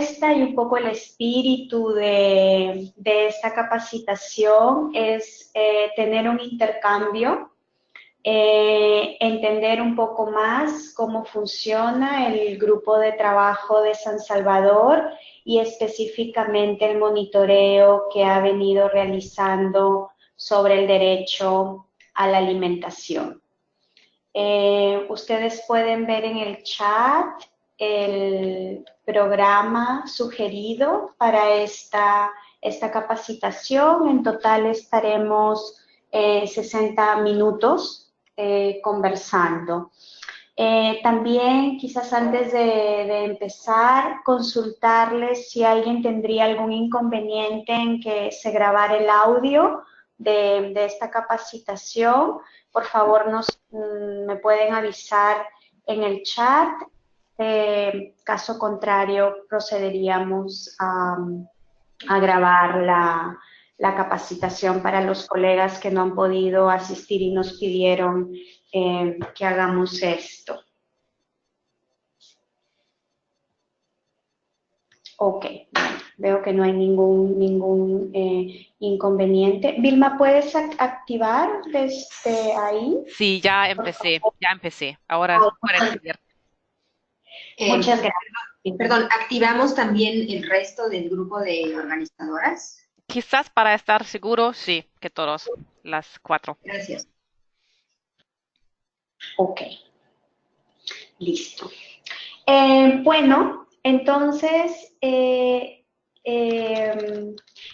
propuesta y un poco el espíritu de esta capacitación es tener un intercambio, entender un poco más cómo funciona el grupo de trabajo de San Salvador y específicamente el monitoreo que ha venido realizando sobre el derecho a la alimentación. Ustedes pueden ver en el chat el programa sugerido para esta capacitación. En total estaremos 60 minutos conversando. También, quizás antes de empezar, consultarles si alguien tendría algún inconveniente en que se grabara el audio de esta capacitación. Por favor, me pueden avisar en el chat. Caso contrario, procederíamos a grabar la capacitación para los colegas que no han podido asistir y nos pidieron que hagamos esto. Ok, bueno, veo que no hay ningún inconveniente. Vilma, ¿puedes activar desde ahí? Sí, ya empecé. Ahora puedes seguir. Muchas gracias. Perdón, ¿activamos también el resto del grupo de organizadoras? Quizás para estar seguro, sí, que todos, las 4. Gracias. Ok, listo. Bueno, entonces,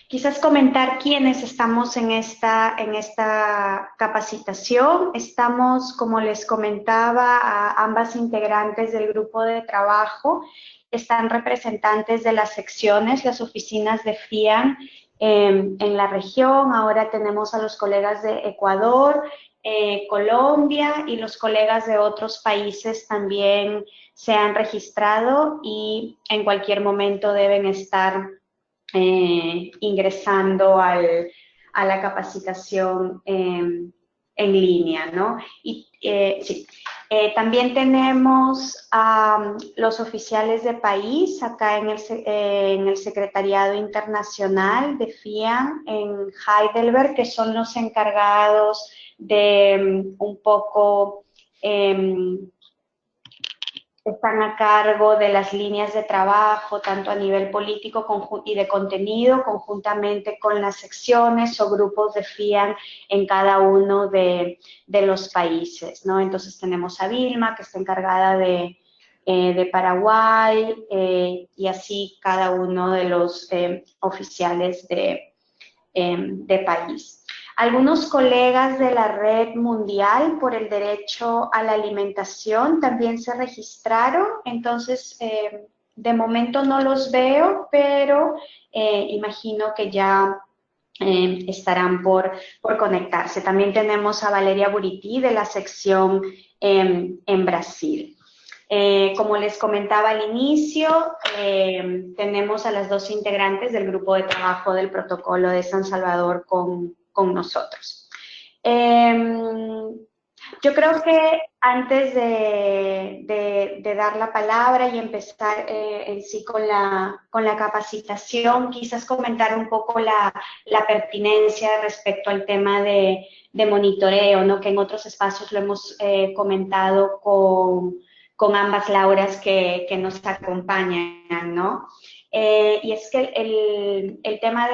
quizás comentar quiénes estamos en esta capacitación. Estamos, como les comentaba, a ambas integrantes del grupo de trabajo. Están representantes de las secciones, las oficinas de FIAN en la región. Ahora tenemos a los colegas de Ecuador, Colombia y los colegas de otros países también se han registrado y en cualquier momento deben estar ingresando a la capacitación en línea, ¿no? Y sí. También tenemos a los oficiales de país acá en el Secretariado Internacional de FIAN en Heidelberg, que son los encargados de un poco están a cargo de las líneas de trabajo, tanto a nivel político y de contenido, conjuntamente con las secciones o grupos de FIAN en cada uno de los países, ¿no? Entonces tenemos a Vilma, que está encargada de Paraguay, y así cada uno de los oficiales de país. Algunos colegas de la Red Mundial por el Derecho a la Alimentación también se registraron, entonces de momento no los veo, pero imagino que ya estarán por conectarse. También tenemos a Valeria Buriti de la sección en Brasil. Como les comentaba al inicio, tenemos a las dos integrantes del grupo de trabajo del protocolo de San Salvador con nosotros. Yo creo que antes de dar la palabra y empezar en sí con la capacitación, quizás comentar un poco la pertinencia respecto al tema de monitoreo, ¿no? Que en otros espacios lo hemos comentado con ambas Lauras que nos acompañan, ¿no? Y es que el tema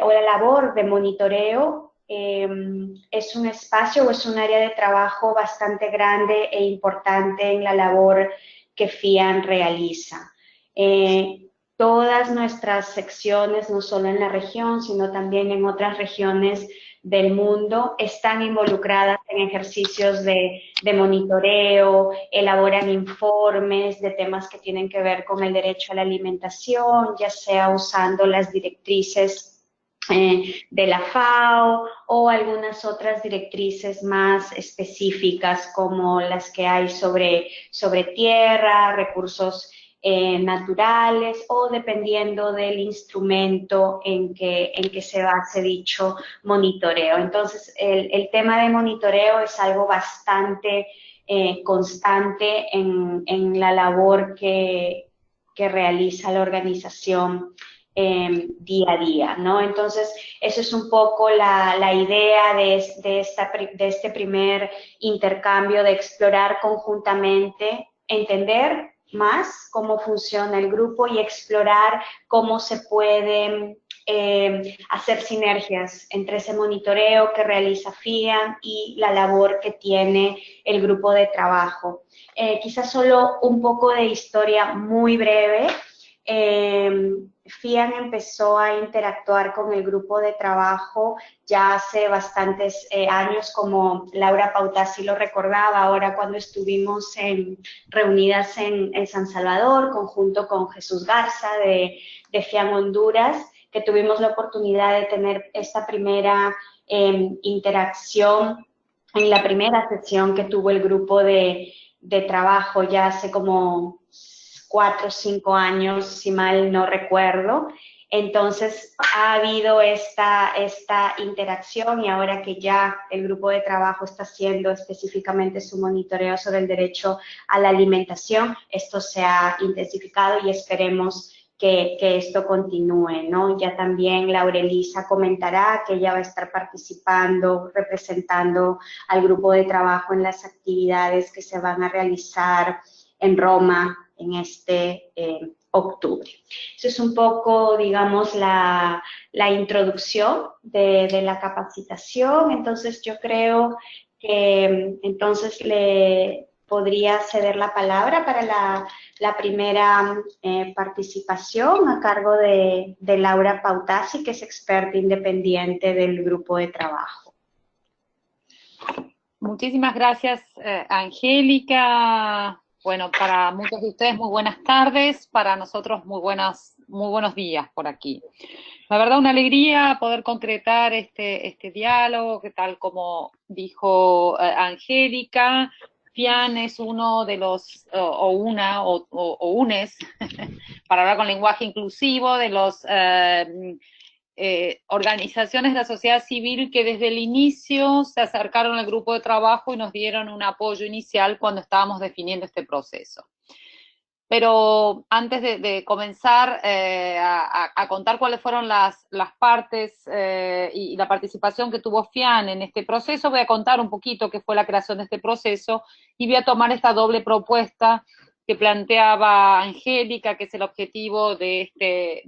o la labor de monitoreo es un espacio o es un área de trabajo bastante grande e importante en la labor que FIAN realiza. Todas nuestras secciones, no solo en la región, sino también en otras regiones del mundo, están involucradas en ejercicios de monitoreo, elaboran informes de temas que tienen que ver con el derecho a la alimentación, ya sea usando las directrices de la FAO o algunas otras directrices más específicas como las que hay sobre tierra, recursos naturales o dependiendo del instrumento en que se base dicho monitoreo. Entonces, el tema de monitoreo es algo bastante constante en la labor que que realiza la organización día a día, ¿no? Entonces, eso es un poco la idea de este primer intercambio, de explorar conjuntamente, entender más cómo funciona el grupo y explorar cómo se pueden hacer sinergias entre ese monitoreo que realiza FIAN y la labor que tiene el grupo de trabajo. Quizás solo un poco de historia muy breve. FIAN empezó a interactuar con el grupo de trabajo ya hace bastantes años, como Laura Pautasi lo recordaba, ahora cuando estuvimos reunidas en San Salvador, conjunto con Jesús Garza de FIAN Honduras, que tuvimos la oportunidad de tener esta primera interacción en la primera sesión que tuvo el grupo de trabajo ya hace como 4 o 5 años, si mal no recuerdo. Entonces ha habido esta interacción y ahora que ya el grupo de trabajo está haciendo específicamente su monitoreo sobre el derecho a la alimentación, esto se ha intensificado y esperemos que esto continúe, ¿no? Ya también Laurelisa comentará que ella va a estar participando, representando al grupo de trabajo en las actividades que se van a realizar en Roma en este octubre. Eso es un poco, digamos, la introducción de la capacitación. Entonces, yo creo que entonces le podría ceder la palabra para la primera participación a cargo de Laura Pautasi, que es experta independiente del grupo de trabajo. Muchísimas gracias, Angélica. Bueno, para muchos de ustedes muy buenas tardes, para nosotros muy buenos días por aquí. La verdad, una alegría poder concretar este diálogo, que tal como dijo Angélica, FIAN es uno de los, UNES, para hablar con lenguaje inclusivo, de los organizaciones de la sociedad civil que desde el inicio se acercaron al grupo de trabajo y nos dieron un apoyo inicial cuando estábamos definiendo este proceso. Pero antes de comenzar a contar cuáles fueron las partes y la participación que tuvo FIAN en este proceso, voy a contar un poquito qué fue la creación de este proceso y voy a tomar esta doble propuesta que planteaba Angélica, que es el objetivo de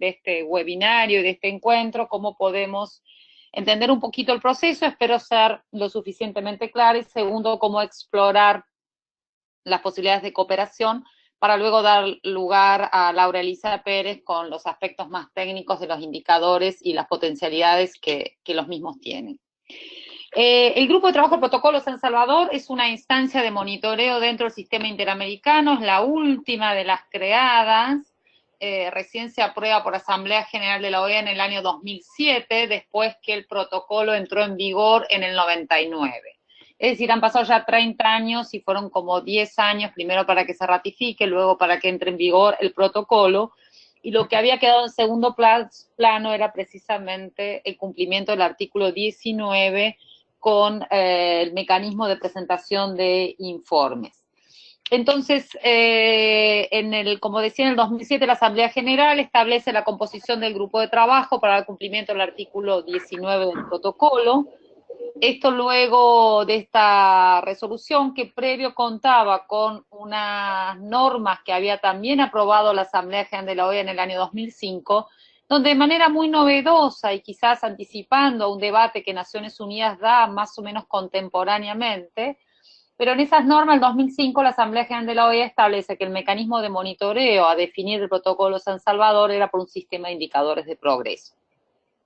este webinario y de este encuentro, cómo podemos entender un poquito el proceso, espero ser lo suficientemente clara, y segundo, cómo explorar las posibilidades de cooperación para luego dar lugar a Laura Elisa Pérez con los aspectos más técnicos de los indicadores y las potencialidades que los mismos tienen. El Grupo de Trabajo de Protocolo San Salvador es una instancia de monitoreo dentro del sistema interamericano, es la última de las creadas, recién se aprueba por Asamblea General de la OEA en el año 2007, después que el protocolo entró en vigor en el 99. Es decir, han pasado ya 30 años y fueron como 10 años, primero para que se ratifique, luego para que entre en vigor el protocolo, y lo que había quedado en segundo plano era precisamente el cumplimiento del artículo 19 con el mecanismo de presentación de informes. Entonces, como decía, en el 2007 la Asamblea General establece la composición del grupo de trabajo para el cumplimiento del artículo 19 del protocolo. Esto luego de esta resolución, que previo contaba con unas normas que había también aprobado la Asamblea General de la OEA en el año 2005, donde de manera muy novedosa y quizás anticipando a un debate que Naciones Unidas da más o menos contemporáneamente, pero en esas normas, en 2005, la Asamblea General de la OEA establece que el mecanismo de monitoreo a definir el protocolo San Salvador era por un sistema de indicadores de progreso.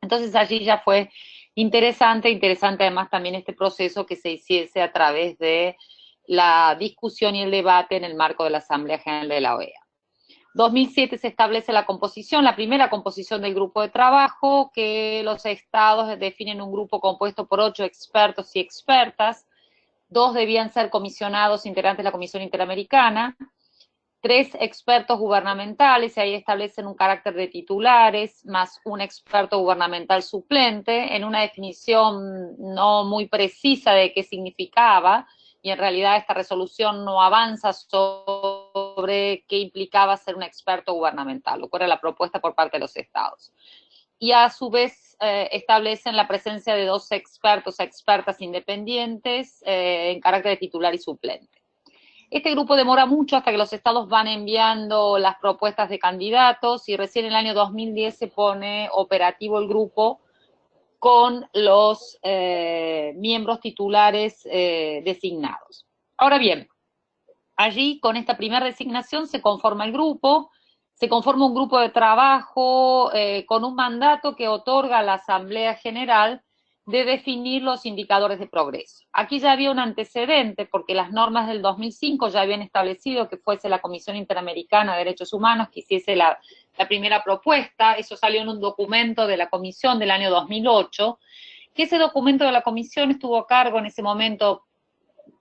Entonces allí ya fue interesante además también este proceso que se hiciese a través de la discusión y el debate en el marco de la Asamblea General de la OEA. 2007 se establece la composición, la primera composición del grupo de trabajo, que los estados definen un grupo compuesto por 8 expertos y expertas, 2 debían ser comisionados integrantes de la Comisión Interamericana, 3 expertos gubernamentales, y ahí establecen un carácter de titulares, más un experto gubernamental suplente, en una definición no muy precisa de qué significaba, y en realidad esta resolución no avanza sobre sobre qué implicaba ser un experto gubernamental, o cuál era la propuesta por parte de los estados. Y a su vez establecen la presencia de 2 expertos, expertas independientes en carácter de titular y suplente. Este grupo demora mucho hasta que los estados van enviando las propuestas de candidatos y recién en el año 2010 se pone operativo el grupo con los miembros titulares designados. Ahora bien, allí con esta primera designación se conforma el grupo, se conforma un grupo de trabajo con un mandato que otorga a la Asamblea General de definir los indicadores de progreso. Aquí ya había un antecedente porque las normas del 2005 ya habían establecido que fuese la Comisión Interamericana de Derechos Humanos que hiciese la primera propuesta. Eso salió en un documento de la Comisión del año 2008, que ese documento de la Comisión estuvo a cargo en ese momento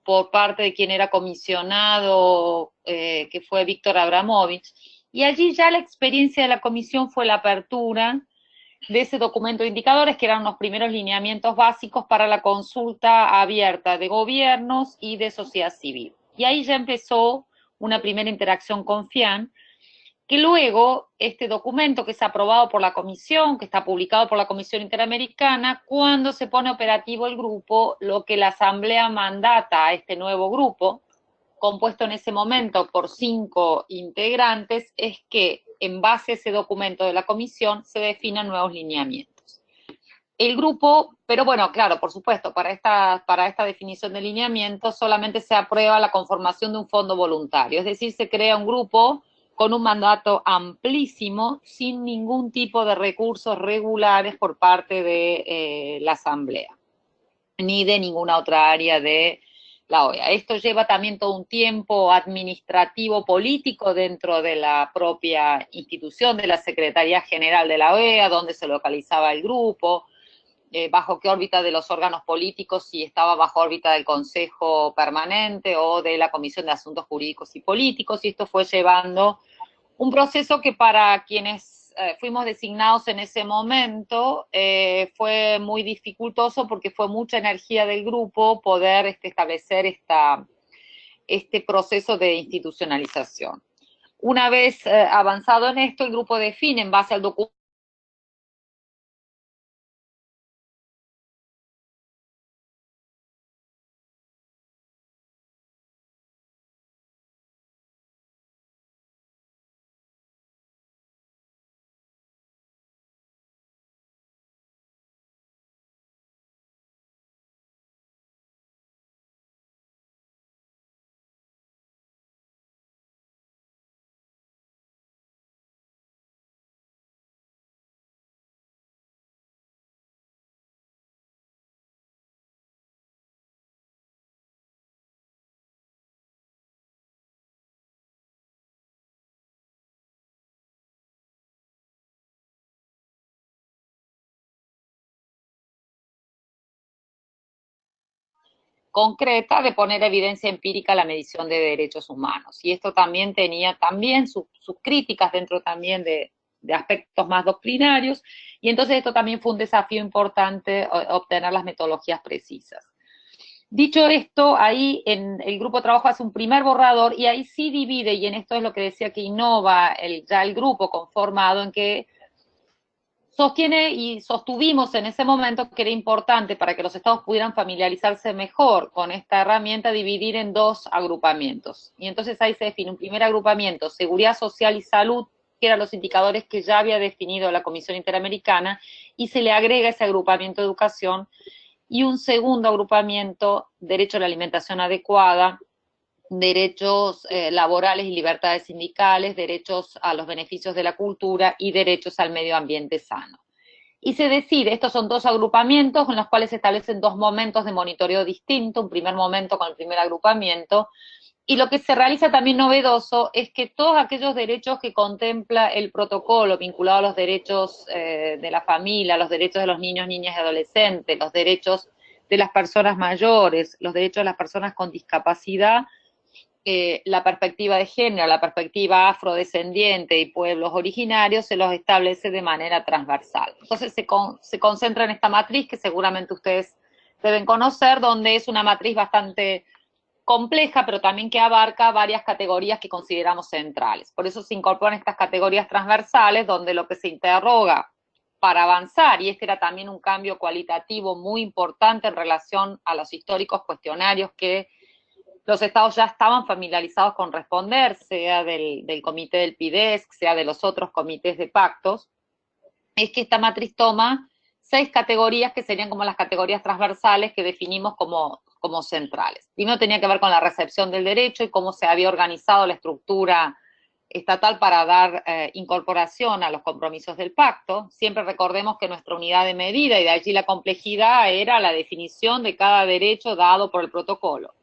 por parte de quien era comisionado, que fue Víctor Abramovich, y allí ya la experiencia de la Comisión fue la apertura de ese documento de indicadores, que eran los primeros lineamientos básicos para la consulta abierta de gobiernos y de sociedad civil. Y ahí ya empezó una primera interacción con FIAN, que luego este documento que es aprobado por la Comisión, que está publicado por la Comisión Interamericana, cuando se pone operativo el grupo, lo que la Asamblea mandata a este nuevo grupo, compuesto en ese momento por 5 integrantes, es que en base a ese documento de la Comisión se definan nuevos lineamientos. El grupo, pero bueno, claro, por supuesto, para esta definición de lineamientos solamente se aprueba la conformación de un fondo voluntario, es decir, se crea un grupo con un mandato amplísimo, sin ningún tipo de recursos regulares por parte de la Asamblea, ni de ninguna otra área de la OEA. Esto lleva también todo un tiempo administrativo político dentro de la propia institución de la Secretaría General de la OEA, donde se localizaba el grupo, bajo qué órbita de los órganos políticos, si estaba bajo órbita del Consejo Permanente o de la Comisión de Asuntos Jurídicos y Políticos, y esto fue llevando un proceso que para quienes fuimos designados en ese momento fue muy dificultoso porque fue mucha energía del grupo poder establecer este proceso de institucionalización. Una vez avanzado en esto, el grupo define en base al documento concreta de poner evidencia empírica a la medición de derechos humanos. Y esto también tenía sus críticas dentro también de aspectos más doctrinarios, y entonces esto también fue un desafío importante, obtener las metodologías precisas. Dicho esto, ahí en el grupo de trabajo hace un primer borrador, y ahí sí divide, y en esto es lo que decía que innova ya el grupo conformado, en que sostiene y sostuvimos en ese momento que era importante para que los estados pudieran familiarizarse mejor con esta herramienta, dividir en 2 agrupamientos. Y entonces ahí se define un primer agrupamiento, seguridad social y salud, que eran los indicadores que ya había definido la Comisión Interamericana, y se le agrega ese agrupamiento de educación, y un segundo agrupamiento, derecho a la alimentación adecuada, derechos laborales y libertades sindicales, derechos a los beneficios de la cultura y derechos al medio ambiente sano. Y se decide, estos son 2 agrupamientos en los cuales se establecen 2 momentos de monitoreo distinto, un primer momento con el primer agrupamiento, y lo que se realiza también novedoso es que todos aquellos derechos que contempla el protocolo vinculado a los derechos de la familia, los derechos de los niños, niñas y adolescentes, los derechos de las personas mayores, los derechos de las personas con discapacidad, la perspectiva de género, la perspectiva afrodescendiente y pueblos originarios se los establece de manera transversal. Entonces se concentra en esta matriz que seguramente ustedes deben conocer, donde es una matriz bastante compleja, pero también que abarca varias categorías que consideramos centrales. Por eso se incorporan estas categorías transversales, donde lo que se interroga para avanzar, y este era también un cambio cualitativo muy importante en relación a los históricos cuestionarios que los estados ya estaban familiarizados con responder, sea del comité del PIDESC, sea de los otros comités de pactos, es que esta matriz toma 6 categorías que serían como las categorías transversales que definimos como centrales. Primero tenía que ver con la recepción del derecho y cómo se había organizado la estructura estatal para dar incorporación a los compromisos del pacto. Siempre recordemos que nuestra unidad de medida, y de allí la complejidad, era la definición de cada derecho dado por el protocolo.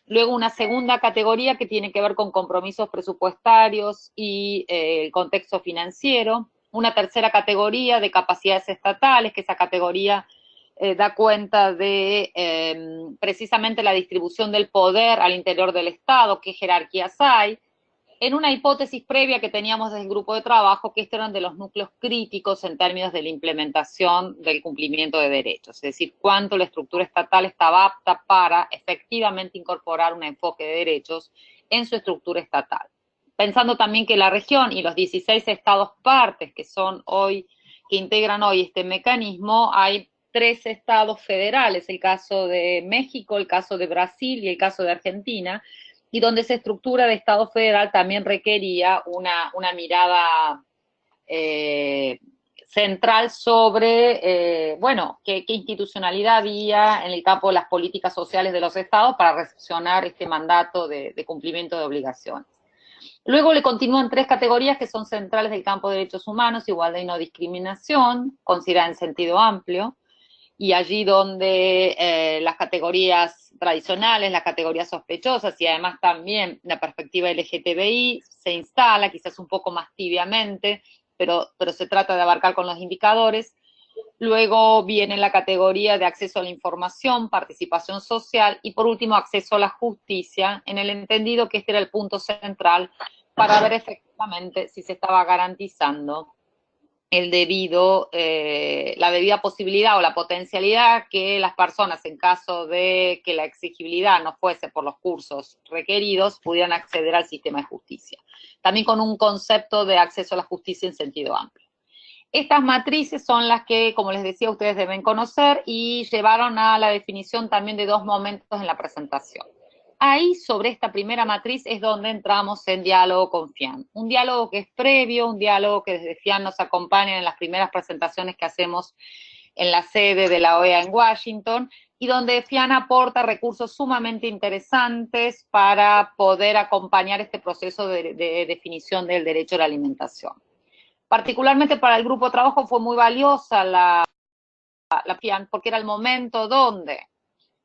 Luego una segunda categoría que tiene que ver con compromisos presupuestarios y el contexto financiero. Una tercera categoría de capacidades estatales, que esa categoría da cuenta de precisamente la distribución del poder al interior del Estado, qué jerarquías hay, en una hipótesis previa que teníamos desde el grupo de trabajo, que estos eran de los núcleos críticos en términos de la implementación del cumplimiento de derechos, es decir, cuánto la estructura estatal estaba apta para efectivamente incorporar un enfoque de derechos en su estructura estatal. Pensando también que la región y los 16 estados partes que integran hoy este mecanismo, hay 3 estados federales, el caso de México, el caso de Brasil y el caso de Argentina, y donde esa estructura de Estado federal también requería una mirada central sobre, qué institucionalidad había en el campo de las políticas sociales de los estados para recepcionar este mandato de cumplimiento de obligaciones. Luego le continúan 3 categorías que son centrales del campo de derechos humanos: igualdad y no discriminación, considerada en sentido amplio, y allí donde las categorías tradicionales, las categorías sospechosas y además también la perspectiva LGTBI se instala, quizás un poco más tibiamente, pero se trata de abarcar con los indicadores. Luego viene la categoría de acceso a la información, participación social, y por último acceso a la justicia, en el entendido que este era el punto central para ver efectivamente si se estaba garantizando la debida posibilidad o la potencialidad que las personas, en caso de que la exigibilidad no fuese por los cursos requeridos, pudieran acceder al sistema de justicia. También con un concepto de acceso a la justicia en sentido amplio. Estas matrices son las que, como les decía, ustedes deben conocer y llevaron a la definición también de 2 momentos en la presentación. Ahí, sobre esta primera matriz, es donde entramos en diálogo con FIAN. Un diálogo que es previo, un diálogo que desde FIAN nos acompaña en las primeras presentaciones que hacemos en la sede de la OEA en Washington, y donde FIAN aporta recursos sumamente interesantes para poder acompañar este proceso de definición del derecho a la alimentación. Particularmente para el grupo de trabajo fue muy valiosa la FIAN, porque era el momento donde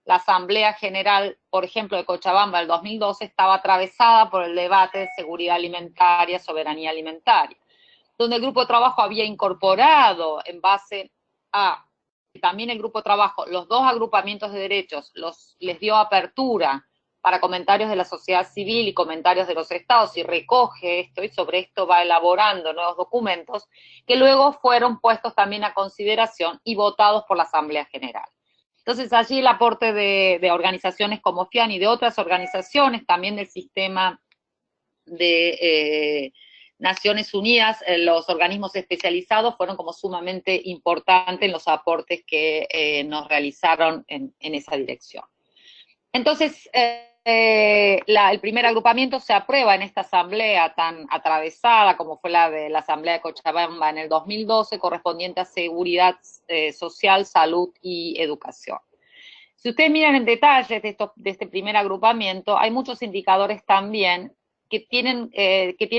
la Asamblea General, por ejemplo, de Cochabamba del 2012 estaba atravesada por el debate de seguridad alimentaria, soberanía alimentaria, donde el grupo de trabajo había incorporado, en base a también el grupo de trabajo, los 2 agrupamientos de derechos, les dio apertura para comentarios de la sociedad civil y comentarios de los estados, y recoge esto, y sobre esto va elaborando nuevos documentos, que luego fueron puestos también a consideración y votados por la Asamblea General. Entonces allí el aporte de organizaciones como FIAN y de otras organizaciones, también del sistema de Naciones Unidas, los organismos especializados fueron como sumamente importantes en los aportes que nos realizaron en esa dirección. Entonces, el primer agrupamiento se aprueba en esta asamblea tan atravesada como fue la de la Asamblea de Cochabamba en el 2012, correspondiente a seguridad social, salud y educación. Si ustedes miran en detalle de este primer agrupamiento, hay muchos indicadores también que tienen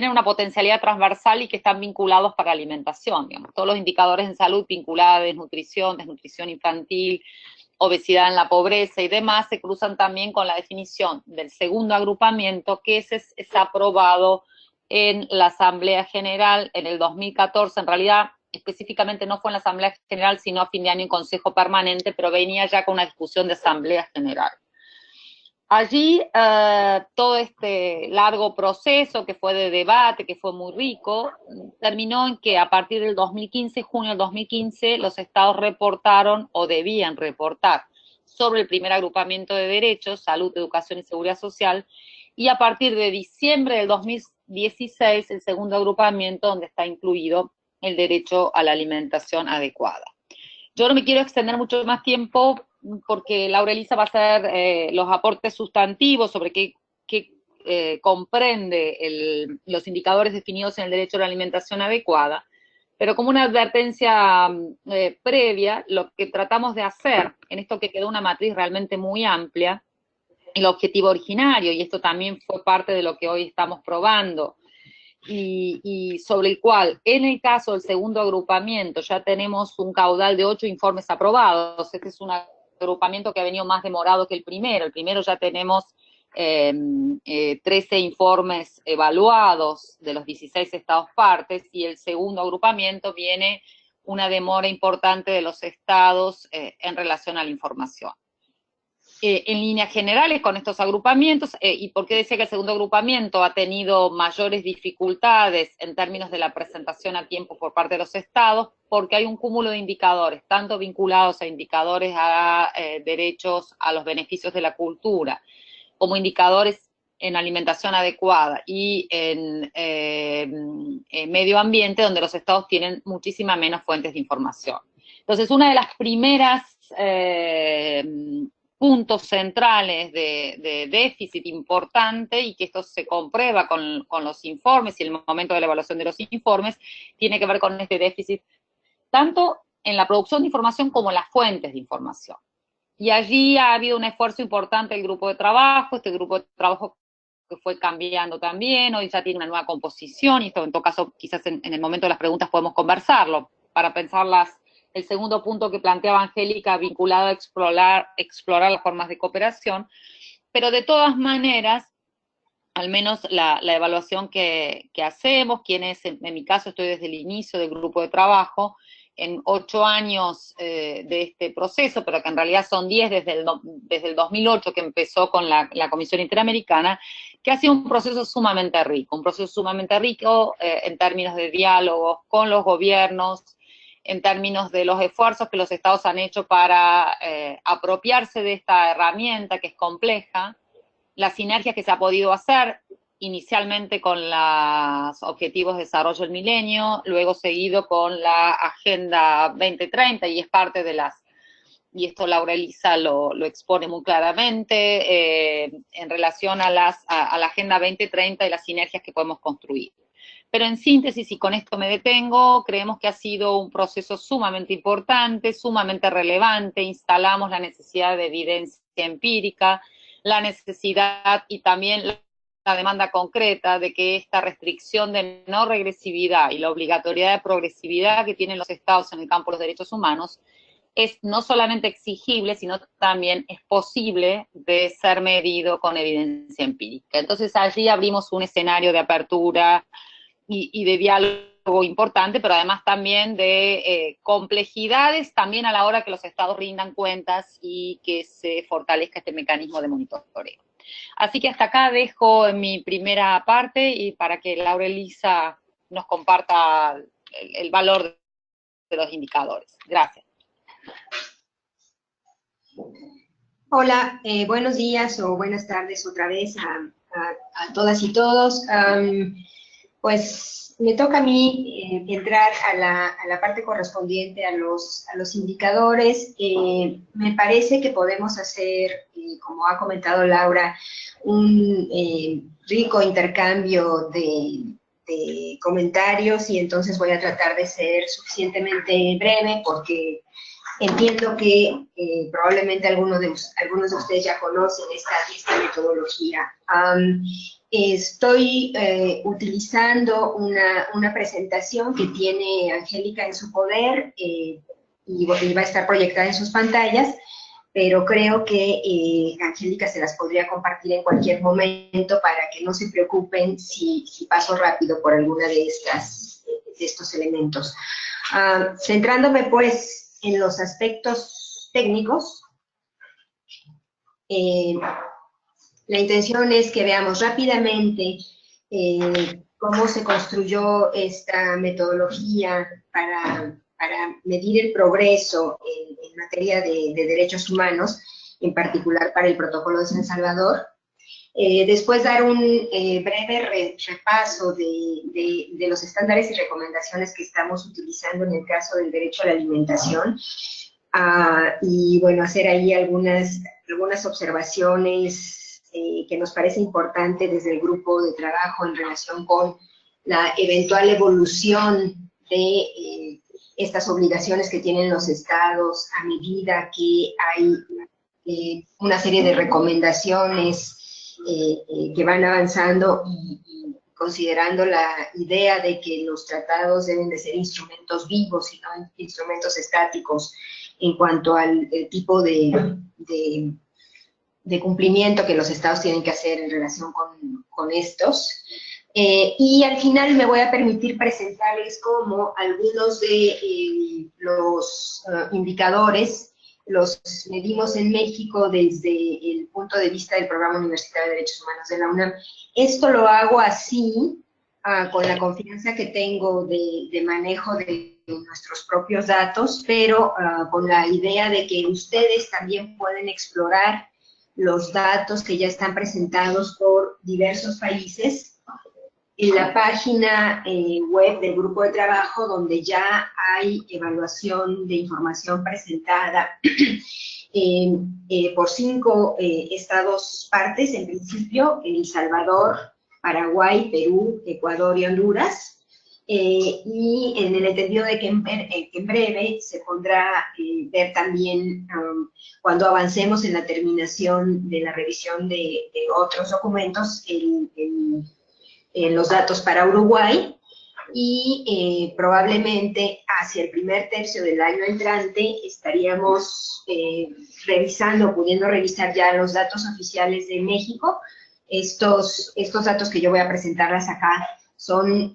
una potencialidad transversal y que están vinculados para alimentación, digamos. Todos los indicadores en salud vinculados a desnutrición infantil, obesidad en la pobreza y demás, se cruzan también con la definición del segundo agrupamiento, que es aprobado en la Asamblea General en el 2014, en realidad específicamente no fue en la Asamblea General, sino a fin de año en Consejo Permanente, pero venía ya con una discusión de Asamblea General. Allí todo este largo proceso que fue de debate, que fue muy rico, terminó en que a partir del 2015, junio del 2015, los estados reportaron o debían reportar sobre el primer agrupamiento de derechos, salud, educación y seguridad social, y a partir de diciembre del 2016, el segundo agrupamiento donde está incluido el derecho a la alimentación adecuada. Yo no me quiero extender mucho más tiempo porque Laura Elisa va a hacer los aportes sustantivos sobre qué comprende los indicadores definidos en el derecho a la alimentación adecuada, pero como una advertencia previa, lo que tratamos de hacer, en esto que quedó una matriz realmente muy amplia, el objetivo originario, y esto también fue parte de lo que hoy estamos probando, y sobre el cual, en el caso del segundo agrupamiento, ya tenemos un caudal de 8 informes aprobados. Este es un agrupamiento que ha venido más demorado que el primero ya tenemos 13 informes evaluados de los 16 estados partes, y el segundo agrupamiento viene una demora importante de los estados en relación a la información. En líneas generales con estos agrupamientos, y por qué decía que el segundo agrupamiento ha tenido mayores dificultades en términos de la presentación a tiempo por parte de los estados, porque hay un cúmulo de indicadores, tanto vinculados a indicadores a derechos a los beneficios de la cultura, como indicadores en alimentación adecuada y en medio ambiente, donde los estados tienen muchísimas menos fuentes de información. Entonces, una de las primeras puntos centrales de déficit importante, y que esto se comprueba con los informes y el momento de la evaluación de los informes, tiene que ver con este déficit tanto en la producción de información como en las fuentes de información. Y allí ha habido un esfuerzo importante del grupo de trabajo, este grupo de trabajo que fue cambiando también, hoy ya tiene una nueva composición, y esto en todo caso quizás en el momento de las preguntas podemos conversarlo, para pensar el segundo punto que planteaba Angélica, vinculado a explorar las formas de cooperación, pero de todas maneras, al menos la evaluación que hacemos, quienes, en mi caso estoy desde el inicio del grupo de trabajo, en 8 años de este proceso, pero que en realidad son 10 desde el 2008 que empezó con la Comisión Interamericana, que ha sido un proceso sumamente rico en términos de diálogo con los gobiernos, en términos de los esfuerzos que los estados han hecho para apropiarse de esta herramienta que es compleja, las sinergias que se ha podido hacer, inicialmente con los Objetivos de Desarrollo del Milenio, luego seguido con la Agenda 2030, y es parte de y esto Laura Elisa lo expone muy claramente, en relación a la Agenda 2030 y las sinergias que podemos construir. Pero en síntesis, y con esto me detengo, creemos que ha sido un proceso sumamente importante, sumamente relevante. Instalamos la necesidad de evidencia empírica, la necesidad y también la demanda concreta de que esta restricción de no regresividad y la obligatoriedad de progresividad que tienen los estados en el campo de los derechos humanos es no solamente exigible, sino también es posible de ser medido con evidencia empírica. Entonces allí abrimos un escenario de apertura y de diálogo importante, pero además también de complejidades también a la hora que los estados rindan cuentas y que se fortalezca este mecanismo de monitoreo. Así que hasta acá dejo mi primera parte, y para que Laura Elisa nos comparta el valor de los indicadores. Gracias. Hola, buenos días o buenas tardes otra vez a todas y todos. Pues me toca a mí entrar a la parte correspondiente a los indicadores. Me parece que podemos hacer, como ha comentado Laura, un rico intercambio de comentarios, y entonces voy a tratar de ser suficientemente breve porque entiendo que probablemente algunos de ustedes ya conocen esta metodología. Estoy utilizando una presentación que tiene Angélica en su poder y va a estar proyectada en sus pantallas, pero creo que Angélica se las podría compartir en cualquier momento para que no se preocupen si paso rápido por alguna de estos elementos. Centrándome pues en los aspectos técnicos, la intención es que veamos rápidamente cómo se construyó esta metodología para medir el progreso en materia de derechos humanos, en particular para el Protocolo de San Salvador. Después dar un breve repaso de los estándares y recomendaciones que estamos utilizando en el caso del derecho a la alimentación. Y bueno, hacer ahí algunas observaciones que nos parece importante desde el grupo de trabajo en relación con la eventual evolución de estas obligaciones que tienen los estados a medida que hay una serie de recomendaciones que van avanzando y considerando la idea de que los tratados deben de ser instrumentos vivos y no instrumentos estáticos en cuanto al tipo de cumplimiento que los estados tienen que hacer en relación con estos. Y al final me voy a permitir presentarles como algunos de los indicadores los medimos en México desde el punto de vista del Programa Universitario de Derechos Humanos de la UNAM. Esto lo hago así, con la confianza que tengo de manejo de nuestros propios datos, pero con la idea de que ustedes también pueden explorar los datos que ya están presentados por diversos países en la página web del grupo de trabajo, donde ya hay evaluación de información presentada por 5 estados partes, en principio, El Salvador, Paraguay, Perú, Ecuador y Honduras, y en el entendido de que en breve se podrá ver también cuando avancemos en la terminación de la revisión de otros documentos, los datos para Uruguay, y probablemente hacia el primer tercio del año entrante estaríamos pudiendo revisar ya los datos oficiales de México. Estos datos que yo voy a presentarles acá son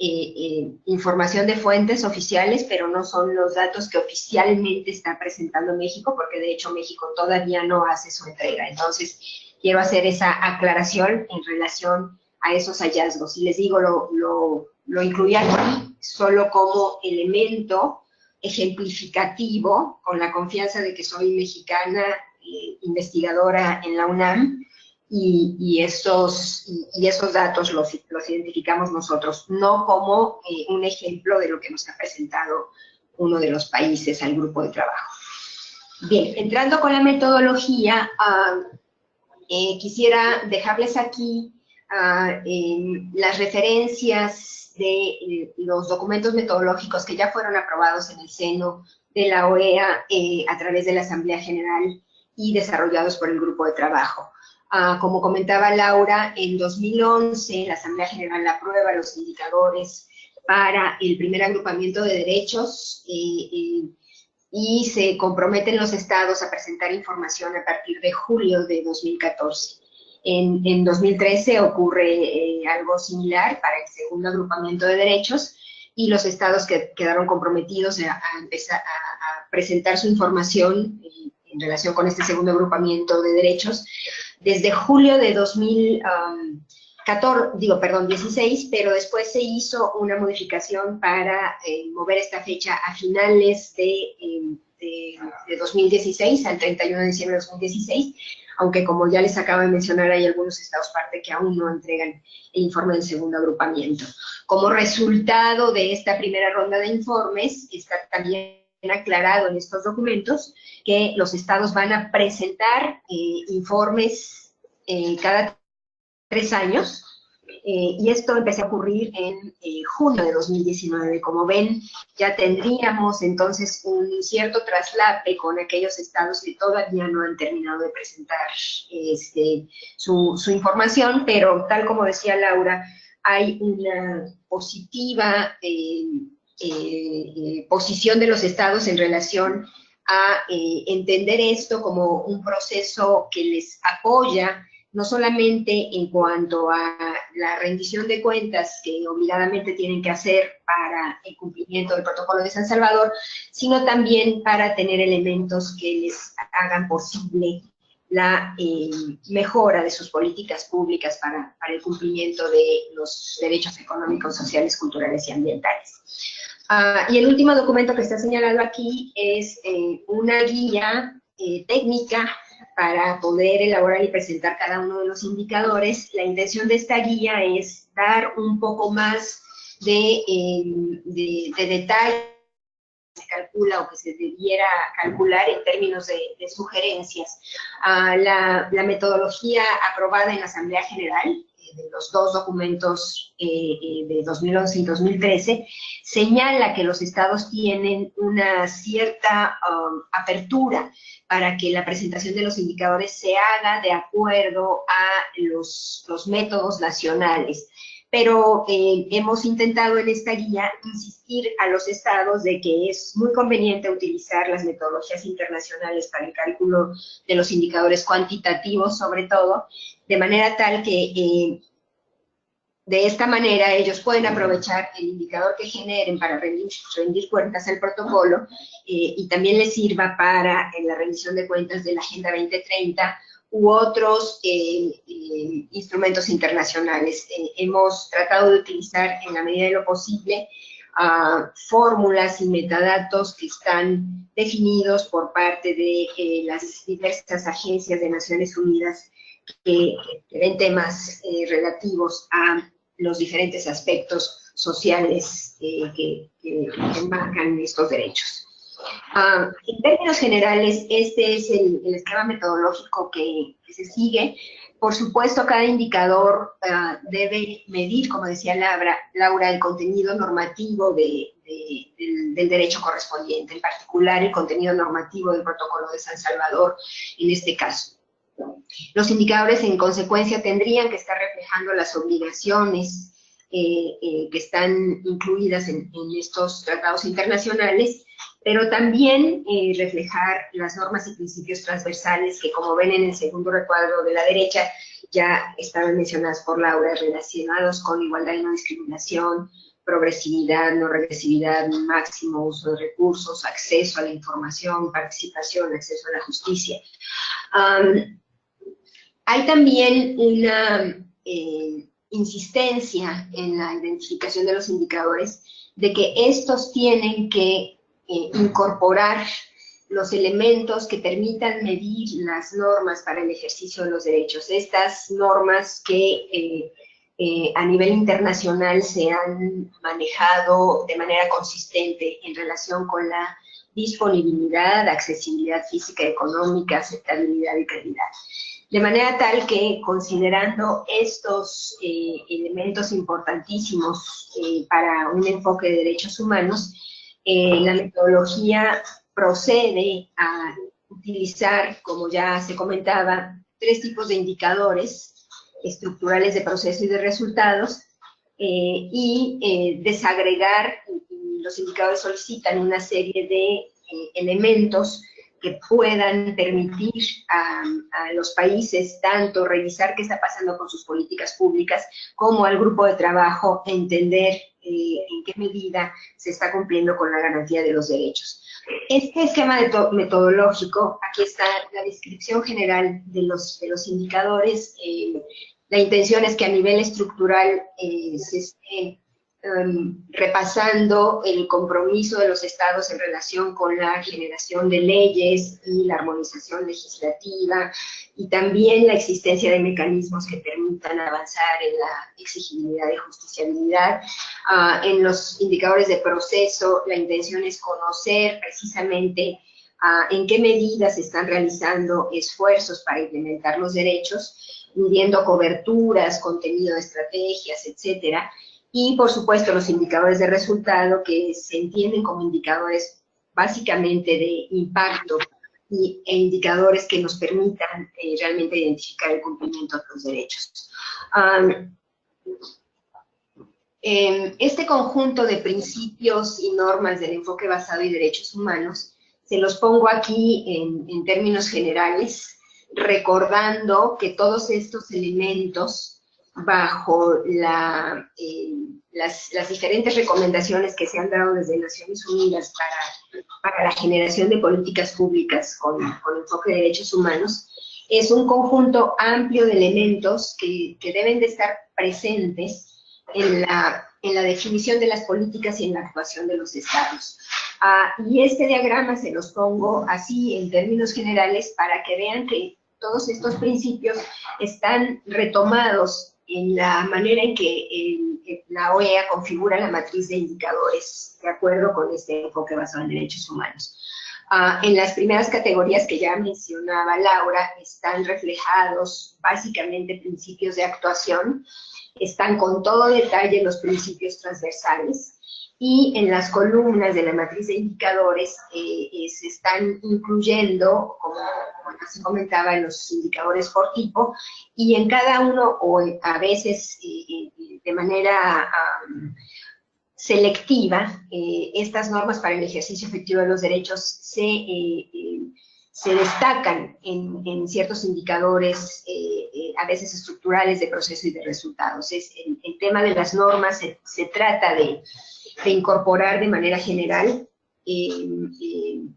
información de fuentes oficiales, pero no son los datos que oficialmente está presentando México, porque de hecho México todavía no hace su entrega. Entonces, quiero hacer esa aclaración en relación a esos hallazgos. Y les digo, lo incluí aquí solo como elemento ejemplificativo, con la confianza de que soy mexicana, investigadora en la UNAM, y esos datos los identificamos nosotros, no como un ejemplo de lo que nos ha presentado uno de los países al grupo de trabajo. Bien, entrando con la metodología, quisiera dejarles aquí las referencias de los documentos metodológicos que ya fueron aprobados en el seno de la OEA a través de la Asamblea General y desarrollados por el grupo de trabajo. Como comentaba Laura, en 2011 la Asamblea General aprueba los indicadores para el primer agrupamiento de derechos y se comprometen los estados a presentar información a partir de julio de 2014. En 2013 ocurre algo similar para el segundo agrupamiento de derechos, y los estados que quedaron comprometidos a empezar a presentar su información en relación con este segundo agrupamiento de derechos desde julio de 2016, pero después se hizo una modificación para mover esta fecha a finales de 2016, al 31 de diciembre de 2016, aunque como ya les acabo de mencionar, hay algunos estados parte que aún no entregan el informe del segundo agrupamiento. Como resultado de esta primera ronda de informes, está también aclarado en estos documentos que los estados van a presentar informes cada 3 años, y esto empezó a ocurrir en junio de 2019. Como ven, ya tendríamos entonces un cierto traslape con aquellos estados que todavía no han terminado de presentar su información, pero tal como decía Laura, hay una positiva posición de los estados en relación a entender esto como un proceso que les apoya, no solamente en cuanto a la rendición de cuentas que obligadamente tienen que hacer para el cumplimiento del Protocolo de San Salvador, sino también para tener elementos que les hagan posible la mejora de sus políticas públicas para el cumplimiento de los derechos económicos, sociales, culturales y ambientales. Y el último documento que está señalado aquí es una guía técnica para poder elaborar y presentar cada uno de los indicadores. La intención de esta guía es dar un poco más de detalle que se calcula o que se debiera calcular en términos de sugerencias. La metodología aprobada en la Asamblea General de los dos documentos de 2011 y 2013, señala que los estados tienen una cierta apertura para que la presentación de los indicadores se haga de acuerdo a los métodos nacionales. Pero hemos intentado en esta guía insistir a los estados de que es muy conveniente utilizar las metodologías internacionales para el cálculo de los indicadores cuantitativos, sobre todo, de manera tal que de esta manera ellos pueden aprovechar el indicador que generen para rendir cuentas al protocolo y también les sirva para la rendición de cuentas de la Agenda 2030 u otros instrumentos internacionales. Hemos tratado de utilizar en la medida de lo posible fórmulas y metadatos que están definidos por parte de las diversas agencias de Naciones Unidas que ven temas relativos a los diferentes aspectos sociales que enmarcan estos derechos. En términos generales, este es el esquema metodológico que se sigue. Por supuesto, cada indicador debe medir, como decía Laura, el contenido normativo del derecho correspondiente, en particular el contenido normativo del Protocolo de San Salvador, en este caso. Los indicadores, en consecuencia, tendrían que estar reflejando las obligaciones que están incluidas en estos tratados internacionales, pero también reflejar las normas y principios transversales que, como ven en el segundo recuadro de la derecha, ya estaban mencionadas por Laura, relacionados con igualdad y no discriminación, progresividad, no regresividad, máximo uso de recursos, acceso a la información, participación, acceso a la justicia. Hay también una insistencia en la identificación de los indicadores de que estos tienen que incorporar los elementos que permitan medir las normas para el ejercicio de los derechos. Estas normas que a nivel internacional se han manejado de manera consistente en relación con la disponibilidad, accesibilidad física y económica, aceptabilidad y calidad. De manera tal que, considerando estos elementos importantísimos para un enfoque de derechos humanos, la metodología procede a utilizar, como ya se comentaba, 3 tipos de indicadores estructurales de proceso y de resultados, y desagregar, los indicadores solicitan una serie de elementos que puedan permitir a los países tanto revisar qué está pasando con sus políticas públicas, como al grupo de trabajo entender en qué medida se está cumpliendo con la garantía de los derechos. Este esquema metodológico, aquí está la descripción general de los indicadores. La intención es que a nivel estructural se esté repasando el compromiso de los estados en relación con la generación de leyes y la armonización legislativa, y también la existencia de mecanismos que permitan avanzar en la exigibilidad y justiciabilidad. En los indicadores de proceso, la intención es conocer precisamente en qué medidas se están realizando esfuerzos para implementar los derechos, midiendo coberturas, contenido de estrategias, etcétera. Y, por supuesto, los indicadores de resultado, que se entienden como indicadores básicamente de impacto e indicadores que nos permitan realmente identificar el cumplimiento de los derechos. Este conjunto de principios y normas del enfoque basado en derechos humanos, se los pongo aquí en términos generales, recordando que todos estos elementos, bajo las diferentes recomendaciones que se han dado desde Naciones Unidas para la generación de políticas públicas con enfoque de derechos humanos, es un conjunto amplio de elementos que deben de estar presentes en la definición de las políticas y en la actuación de los estados. Y este diagrama se los pongo así en términos generales para que vean que todos estos principios están retomados en la manera en que la OEA configura la matriz de indicadores, de acuerdo con este enfoque basado en derechos humanos. En las primeras categorías que ya mencionaba Laura, están reflejados básicamente principios de actuación, están con todo detalle los principios transversales, y en las columnas de la matriz de indicadores se están incluyendo, como se comentaba, los indicadores por tipo, y en cada uno, o a veces de manera selectiva, estas normas para el ejercicio efectivo de los derechos se destacan en ciertos indicadores, a veces estructurales de proceso y de resultados. El tema de las normas se trata de incorporar de manera general y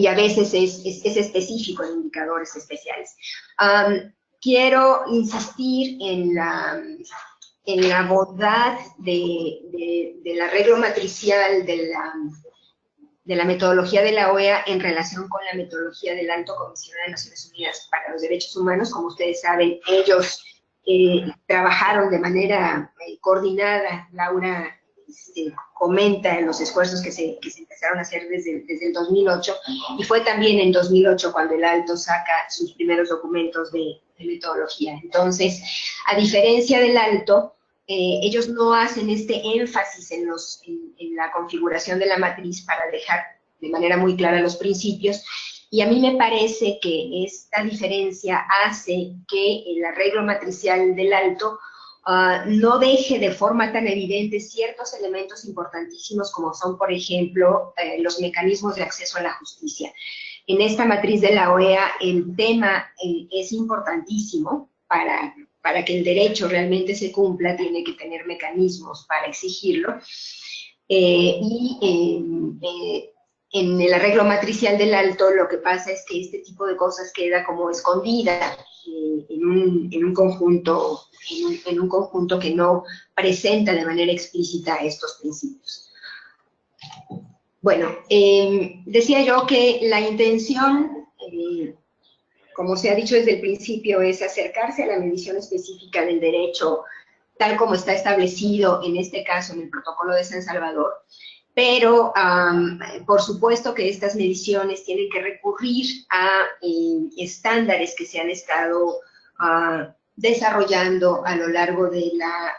a veces es específico en indicadores especiales. Quiero insistir en la bondad del arreglo matricial de la metodología de la OEA en relación con la metodología del Alto Comisionado de Naciones Unidas para los Derechos Humanos. Como ustedes saben, ellos trabajaron de manera coordinada. Laura comenta los esfuerzos que se empezaron a hacer desde el 2008, y fue también en 2008 cuando el Alto saca sus primeros documentos de metodología. Entonces, a diferencia del Alto, ellos no hacen este énfasis en la configuración de la matriz para dejar de manera muy clara los principios, y a mí me parece que esta diferencia hace que el arreglo matricial del Alto no deje de forma tan evidente ciertos elementos importantísimos como son, por ejemplo, los mecanismos de acceso a la justicia. En esta matriz de la OEA el tema es importantísimo. Para que el derecho realmente se cumpla, tiene que tener mecanismos para exigirlo. En el arreglo matricial del Alto lo que pasa es que este tipo de cosas queda como escondida en un conjunto que no presenta de manera explícita estos principios. Bueno, decía yo que la intención, como se ha dicho desde el principio, es acercarse a la medición específica del derecho tal como está establecido, en este caso, en el Protocolo de San Salvador, pero por supuesto que estas mediciones tienen que recurrir a estándares que se han estado desarrollando a lo largo de la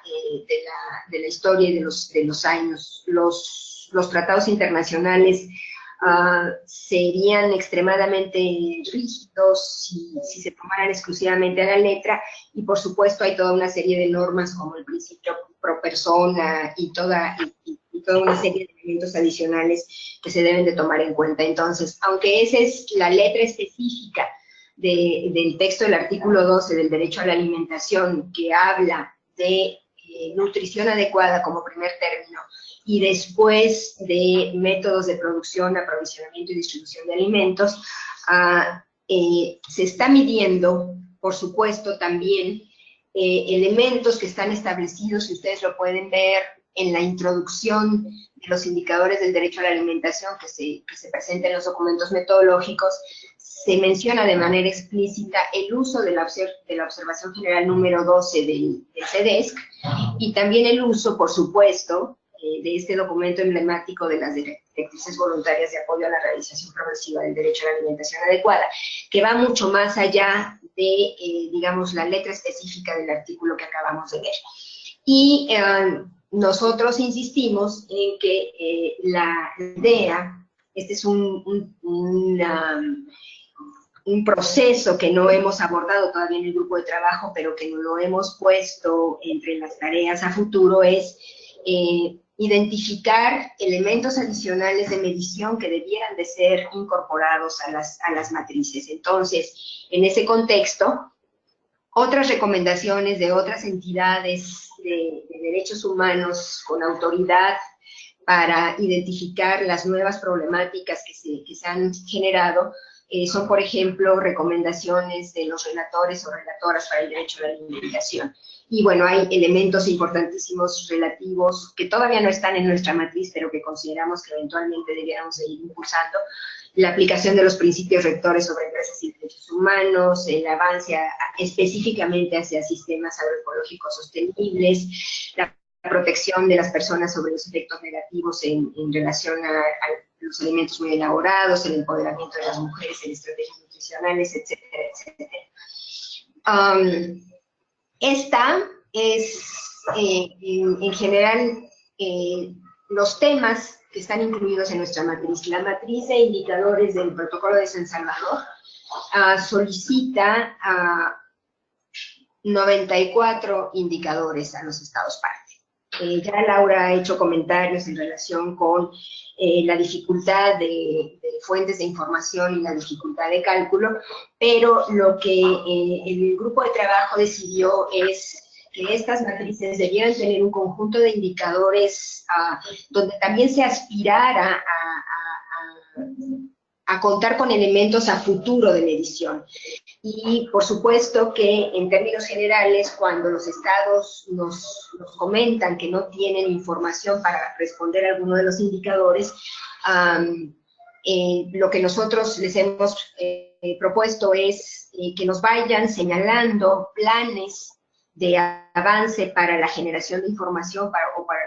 historia y de los años. Los tratados internacionales serían extremadamente rígidos si se tomaran exclusivamente a la letra, y por supuesto hay toda una serie de normas como el principio pro persona y toda una serie de elementos adicionales que se deben de tomar en cuenta. Entonces, aunque esa es la letra específica del texto del artículo 12 del derecho a la alimentación, que habla de nutrición adecuada como primer término, y después de métodos de producción, aprovisionamiento y distribución de alimentos, se está midiendo, por supuesto, también elementos que están establecidos, y ustedes lo pueden ver en la introducción de los indicadores del derecho a la alimentación que se presenta en los documentos metodológicos. Se menciona de manera explícita el uso de la observación general número 12 del CDESC, y también el uso, por supuesto, de este documento emblemático de las directrices voluntarias de apoyo a la realización progresiva del derecho a la alimentación adecuada, que va mucho más allá de, digamos, la letra específica del artículo que acabamos de ver. Y nosotros insistimos en que la idea, este es un proceso que no hemos abordado todavía en el grupo de trabajo, pero que no lo hemos puesto entre las tareas a futuro, es identificar elementos adicionales de medición que debieran de ser incorporados a las matrices. Entonces, en ese contexto, otras recomendaciones de otras entidades de derechos humanos con autoridad para identificar las nuevas problemáticas que se han generado son, por ejemplo, recomendaciones de los relatores o relatoras para el derecho a la alimentación. Y bueno, hay elementos importantísimos relativos que todavía no están en nuestra matriz, pero que consideramos que eventualmente debiéramos seguir impulsando. La aplicación de los principios rectores sobre empresas y derechos humanos, el avance específicamente hacia sistemas agroecológicos sostenibles, la protección de las personas sobre los efectos negativos en relación a los alimentos muy elaborados, el empoderamiento de las mujeres en estrategias nutricionales, etcétera, etcétera. Esta es, en general, los temas que están incluidos en nuestra matriz. La matriz de indicadores del Protocolo de San Salvador solicita 94 indicadores a los estados parte. Ya Laura ha hecho comentarios en relación con la dificultad de fuentes de información y la dificultad de cálculo, pero lo que el grupo de trabajo decidió es que estas matrices debieran tener un conjunto de indicadores donde también se aspirara a contar con elementos a futuro de medición. Y por supuesto que en términos generales, cuando los estados nos comentan que no tienen información para responder a alguno de los indicadores, lo que nosotros les hemos propuesto es que nos vayan señalando planes de avance para la generación de información o para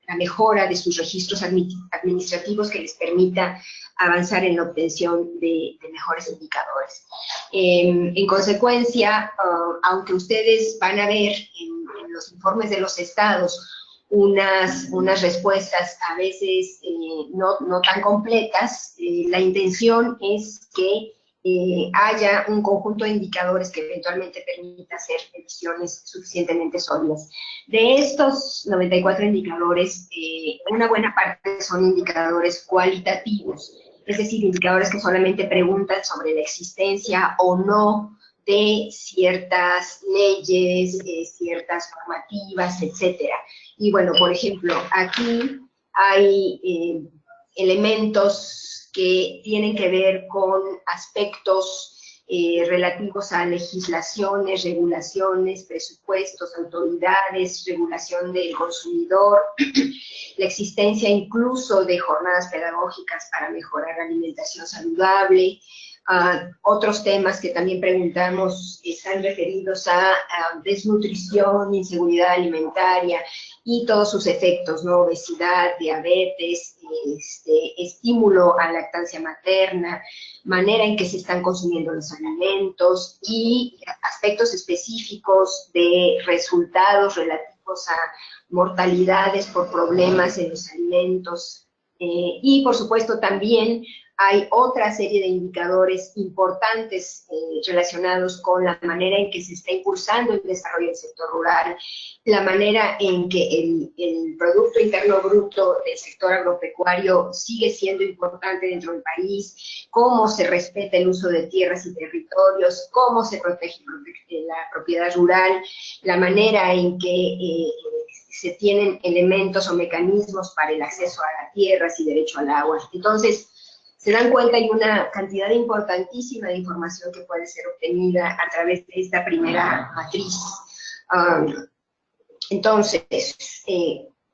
la mejora de sus registros administrativos que les permita avanzar en la obtención de mejores indicadores. En consecuencia, aunque ustedes van a ver en los informes de los estados unas respuestas a veces no tan completas, la intención es que haya un conjunto de indicadores que eventualmente permita hacer mediciones suficientemente sólidas. De estos 94 indicadores, una buena parte son indicadores cualitativos, es decir, indicadores que solamente preguntan sobre la existencia o no de ciertas leyes, ciertas normativas, etcétera. Y bueno, por ejemplo, aquí hay elementos que tienen que ver con aspectos relativos a legislaciones, regulaciones, presupuestos, autoridades, regulación del consumidor, la existencia incluso de jornadas pedagógicas para mejorar la alimentación saludable. Otros temas que también preguntamos están referidos a desnutrición, inseguridad alimentaria y todos sus efectos, ¿no? Obesidad, diabetes, estímulo a lactancia materna, manera en que se están consumiendo los alimentos y aspectos específicos de resultados relativos a mortalidades por problemas en los alimentos. Y por supuesto también hay otra serie de indicadores importantes relacionados con la manera en que se está impulsando el desarrollo del sector rural, la manera en que el Producto Interno Bruto del sector agropecuario sigue siendo importante dentro del país, cómo se respeta el uso de tierras y territorios, cómo se protege la propiedad rural, la manera en que se tienen elementos o mecanismos para el acceso a las tierras y derecho al agua. Entonces, se dan cuenta, hay una cantidad importantísima de información que puede ser obtenida a través de esta primera matriz. Entonces,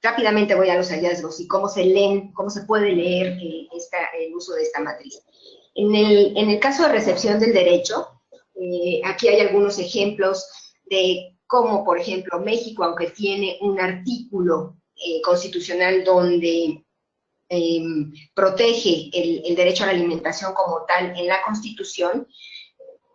rápidamente voy a los hallazgos y cómo se leen, cómo se puede leer el uso de esta matriz. En el caso de recepción del derecho, aquí hay algunos ejemplos de cómo, por ejemplo, México, aunque tiene un artículo constitucional donde protege el derecho a la alimentación como tal en la Constitución,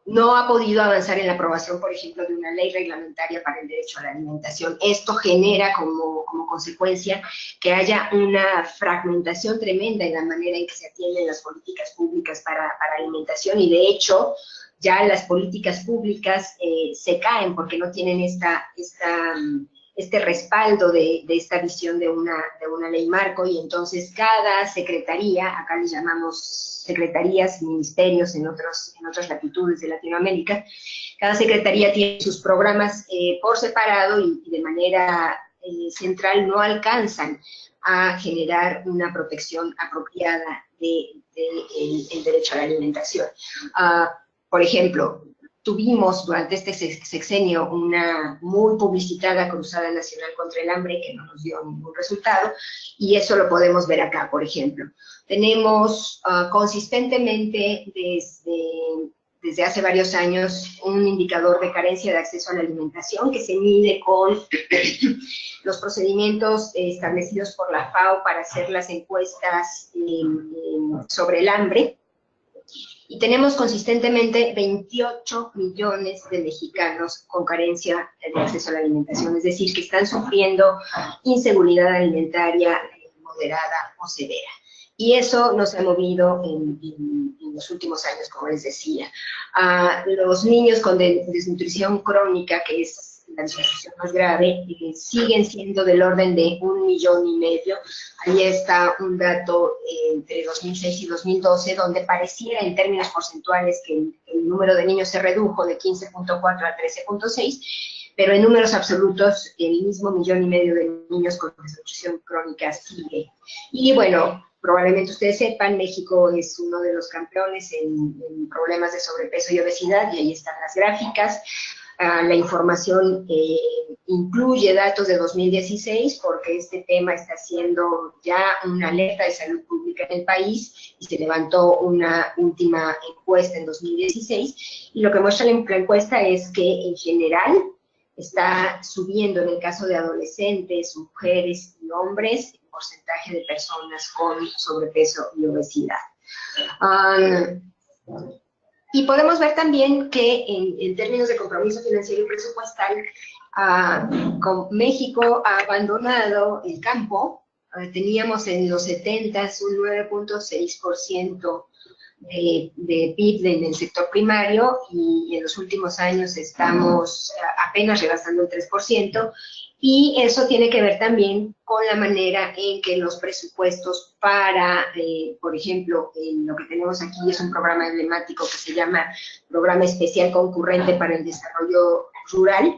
no ha podido avanzar en la aprobación, por ejemplo, de una ley reglamentaria para el derecho a la alimentación. Esto genera como consecuencia que haya una fragmentación tremenda en la manera en que se atienden las políticas públicas para alimentación, y de hecho ya las políticas públicas se caen porque no tienen este respaldo de esta visión de una ley marco, y entonces cada secretaría, acá les llamamos secretarías y ministerios en otras latitudes de Latinoamérica, cada secretaría tiene sus programas por separado y de manera central no alcanzan a generar una protección apropiada del derecho a la alimentación. Por ejemplo, tuvimos durante este sexenio una muy publicitada Cruzada Nacional contra el Hambre que no nos dio ningún resultado, y eso lo podemos ver acá, por ejemplo. Tenemos consistentemente desde hace varios años un indicador de carencia de acceso a la alimentación que se mide con los procedimientos establecidos por la FAO para hacer las encuestas sobre el hambre. Y tenemos consistentemente 28 millones de mexicanos con carencia de acceso a la alimentación, es decir, que están sufriendo inseguridad alimentaria moderada o severa. Y eso nos ha movido en los últimos años, como les decía. Los niños con desnutrición crónica, que es la desnutrición más grave, siguen siendo del orden de 1,5 millones. Ahí está un dato entre 2006 y 2012, donde pareciera en términos porcentuales que el número de niños se redujo de 15.4 a 13.6, pero en números absolutos el mismo 1,5 millones de niños con desnutrición crónica sigue. Y bueno, probablemente ustedes sepan, México es uno de los campeones en problemas de sobrepeso y obesidad, y ahí están las gráficas. La información incluye datos de 2016, porque este tema está siendo ya una alerta de salud pública en el país, y se levantó una última encuesta en 2016, y lo que muestra la encuesta es que en general está subiendo en el caso de adolescentes, mujeres y hombres, el porcentaje de personas con sobrepeso y obesidad. Y podemos ver también que en términos de compromiso financiero y presupuestal, México ha abandonado el campo. Teníamos en los 70s un 9.6% de PIB en el sector primario, y en los últimos años estamos apenas rebasando el 3%, y eso tiene que ver también con la manera en que los presupuestos para, por ejemplo, lo que tenemos aquí es un programa emblemático que se llama Programa Especial Concurrente para el Desarrollo Rural,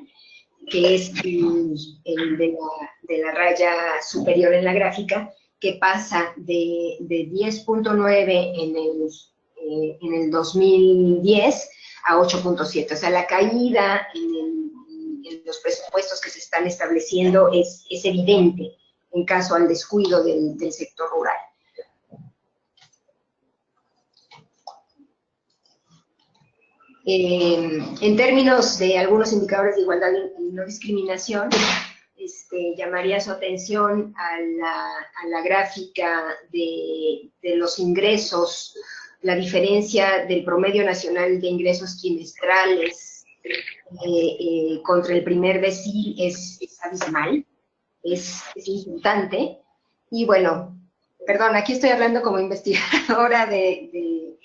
que es el de la raya superior en la gráfica, que pasa de 10.9 en el 2010 a 8.7. O sea, la caída en los presupuestos que se están estableciendo es evidente en caso al descuido del sector rural. En términos de algunos indicadores de igualdad y no discriminación, llamaría su atención a la gráfica de los ingresos. La diferencia del promedio nacional de ingresos trimestrales contra el primer decil es abismal, es insultante. Y bueno, perdón, aquí estoy hablando como investigadora de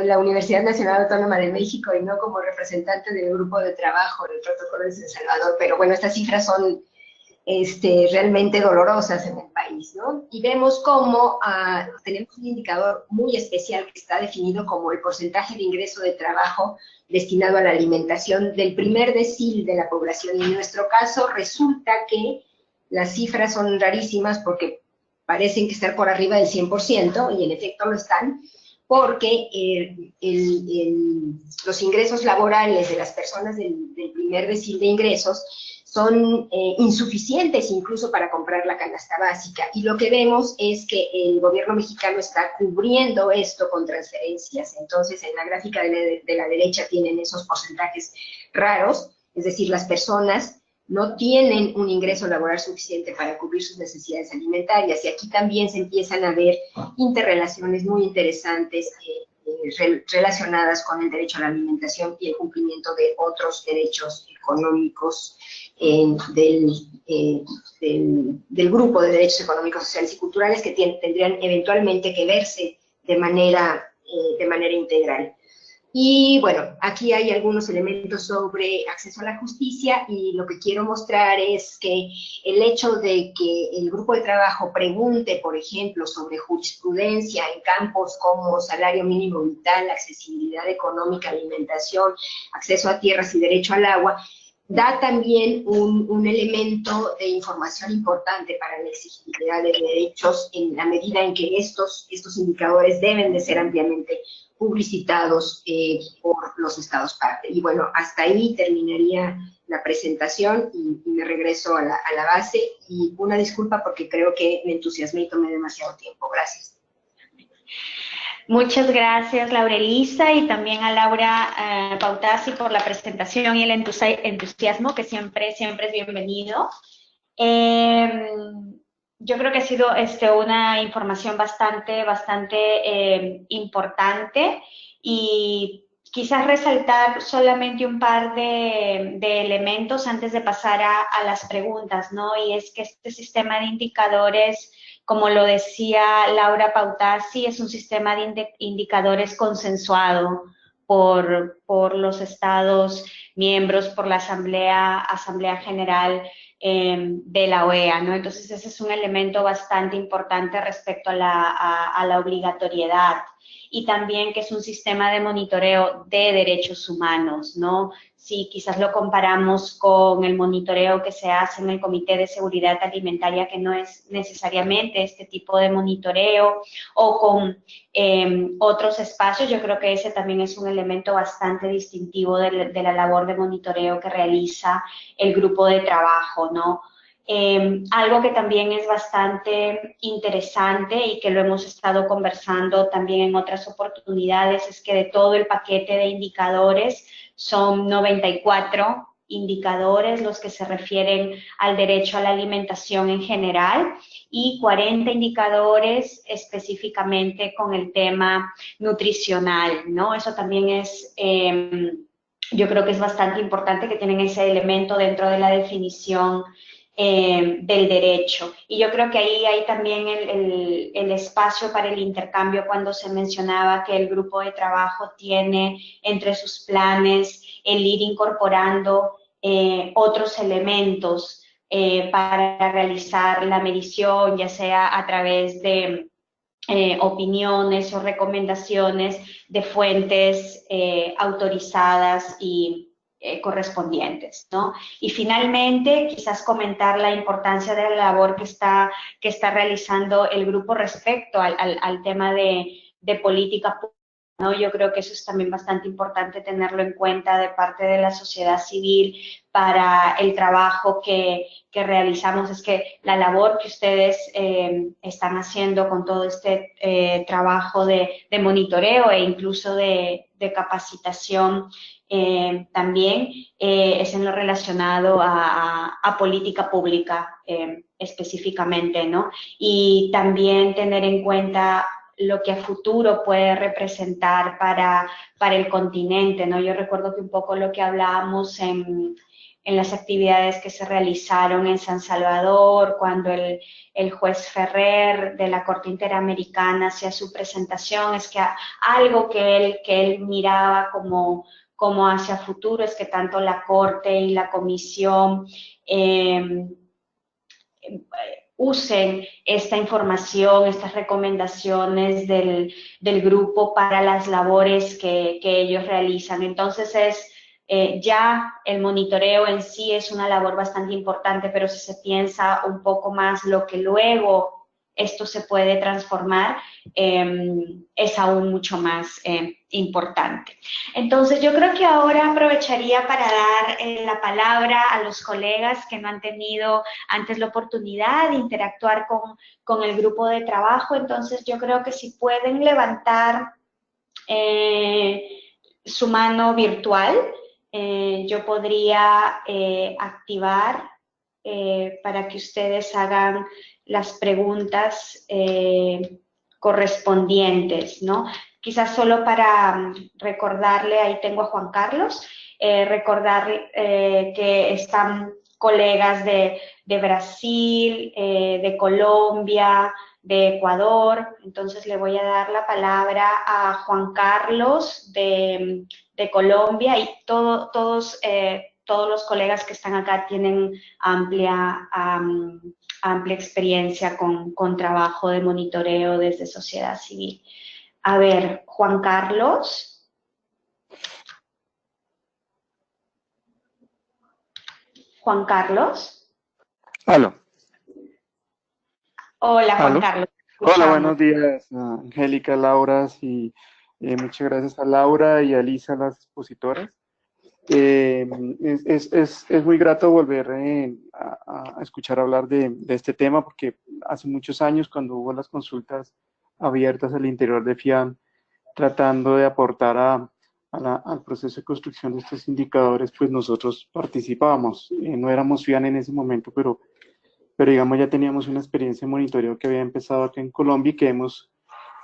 la Universidad Nacional Autónoma de México y no como representante del grupo de trabajo del Protocolo de San Salvador, pero bueno, estas cifras son realmente dolorosas en el país, ¿no? Y vemos cómo tenemos un indicador muy especial que está definido como el porcentaje de ingreso de trabajo destinado a la alimentación del primer decil de la población, y en nuestro caso resulta que las cifras son rarísimas porque parecen que estar por arriba del 100%, y en efecto lo están, porque los ingresos laborales de las personas del primer decil de ingresos son insuficientes incluso para comprar la canasta básica, y lo que vemos es que el gobierno mexicano está cubriendo esto con transferencias. Entonces, en la gráfica de la derecha tienen esos porcentajes raros, es decir, las personas no tienen un ingreso laboral suficiente para cubrir sus necesidades alimentarias, y aquí también se empiezan a ver interrelaciones muy interesantes relacionadas con el derecho a la alimentación y el cumplimiento de otros derechos económicos del grupo de derechos económicos, sociales y culturales, que tendrían eventualmente que verse de manera integral. Y bueno, aquí hay algunos elementos sobre acceso a la justicia, y lo que quiero mostrar es que el hecho de que el grupo de trabajo pregunte, por ejemplo, sobre jurisprudencia en campos como salario mínimo vital, accesibilidad económica, alimentación, acceso a tierras y derecho al agua, da también un elemento de información importante para la exigibilidad de derechos en la medida en que estos indicadores deben de ser ampliamente publicitados por los estados parte. Y bueno, hasta ahí terminaría la presentación y me regreso a la base. Y una disculpa porque creo que me entusiasmé y tomé demasiado tiempo. Gracias. Muchas gracias, Laura Elisa, y también a Laura Pautasi por la presentación y el entusiasmo, que siempre es bienvenido. Yo creo que ha sido una información bastante importante, y quizás resaltar solamente un par de elementos antes de pasar a las preguntas, ¿no? Y es que este sistema de indicadores, como lo decía Laura Pautasi, es un sistema de indicadores consensuado por los Estados miembros, por la Asamblea General de la OEA, ¿no? Entonces ese es un elemento bastante importante respecto a la obligatoriedad, y también que es un sistema de monitoreo de derechos humanos, ¿no? Si quizás lo comparamos con el monitoreo que se hace en el Comité de Seguridad Alimentaria, que no es necesariamente este tipo de monitoreo, o con otros espacios, yo creo que ese también es un elemento bastante distintivo de la labor de monitoreo que realiza el grupo de trabajo, ¿no? Algo que también es bastante interesante y que lo hemos estado conversando también en otras oportunidades es que de todo el paquete de indicadores son 94 indicadores los que se refieren al derecho a la alimentación en general y 40 indicadores específicamente con el tema nutricional, ¿no? Eso también es, yo creo que es bastante importante que tienen ese elemento dentro de la definición del derecho. Y yo creo que ahí hay también el espacio para el intercambio cuando se mencionaba que el grupo de trabajo tiene entre sus planes el ir incorporando otros elementos para realizar la medición, ya sea a través de opiniones o recomendaciones de fuentes autorizadas y correspondientes, ¿no? Y finalmente, quizás comentar la importancia de la labor que está realizando el grupo respecto al tema de política pública, ¿no? Yo creo que eso es también bastante importante tenerlo en cuenta de parte de la sociedad civil para el trabajo que realizamos. Es que la labor que ustedes están haciendo con todo este trabajo de monitoreo e incluso de capacitación también es en lo relacionado a política pública específicamente, ¿no? Y también tener en cuenta lo que a futuro puede representar para el continente, ¿no? Yo recuerdo que un poco lo que hablábamos en las actividades que se realizaron en San Salvador, cuando el juez Ferrer de la Corte Interamericana hacía su presentación, es que algo que él miraba como hacia futuro es que tanto la Corte y la Comisión usen esta información, estas recomendaciones del grupo para las labores que ellos realizan. Entonces ya el monitoreo en sí es una labor bastante importante, pero si se piensa un poco más lo que luego esto se puede transformar, es aún mucho más importante. Entonces, yo creo que ahora aprovecharía para dar la palabra a los colegas que no han tenido antes la oportunidad de interactuar con el grupo de trabajo. Entonces, yo creo que si pueden levantar su mano virtual, yo podría activar para que ustedes hagan las preguntas correspondientes, ¿no? Quizás solo para recordarle, ahí tengo a Juan Carlos, recordar que están colegas de Brasil, de Colombia, de Ecuador. Entonces le voy a dar la palabra a Juan Carlos de Colombia, y todos los colegas que están acá tienen amplia experiencia con trabajo de monitoreo desde sociedad civil. A ver, Juan Carlos. Juan Carlos. Aló. Hola, Juan Aló. Carlos. Hola, Escuchamos. buenos días, Angélica, Laura, y muchas gracias a Laura y a Lisa, las expositoras. Es muy grato volver a escuchar hablar de este tema, porque hace muchos años, cuando hubo las consultas abiertas al interior de FIAN, tratando de aportar al proceso de construcción de estos indicadores, pues nosotros participábamos. No éramos FIAN en ese momento, pero digamos ya teníamos una experiencia de monitoreo que había empezado acá en Colombia y que hemos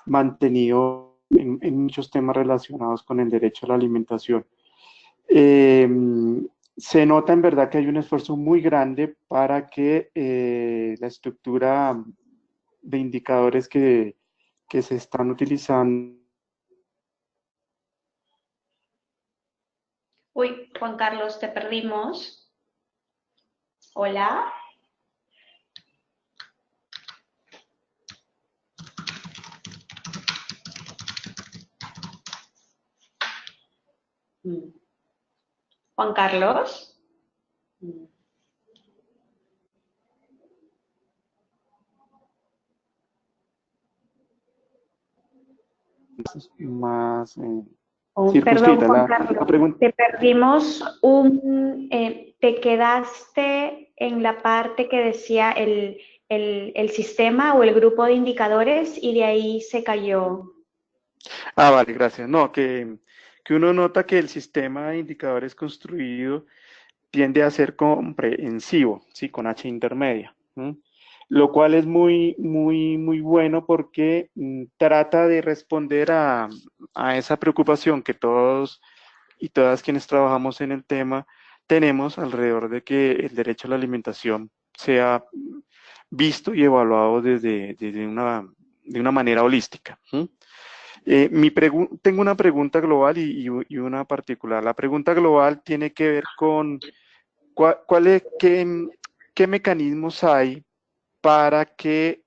mantenido en muchos temas relacionados con el derecho a la alimentación. Se nota en verdad que hay un esfuerzo muy grande para que la estructura de indicadores que se están utilizando. Uy, Juan Carlos, te perdimos. Hola. Juan Carlos. Más Oh, perdón, circunscrita. Juan La Carlos, pregunta. te perdimos te quedaste en la parte que decía el sistema o el grupo de indicadores y de ahí se cayó. Vale, gracias. No, que uno nota que el sistema de indicadores construido tiende a ser comprensivo, ¿sí? Con H intermedia. Lo cual es muy bueno porque trata de responder a esa preocupación que todos y todas quienes trabajamos en el tema tenemos alrededor de que el derecho a la alimentación sea visto y evaluado de una manera holística. Tengo una pregunta global y una particular. La pregunta global tiene que ver con qué mecanismos hay para que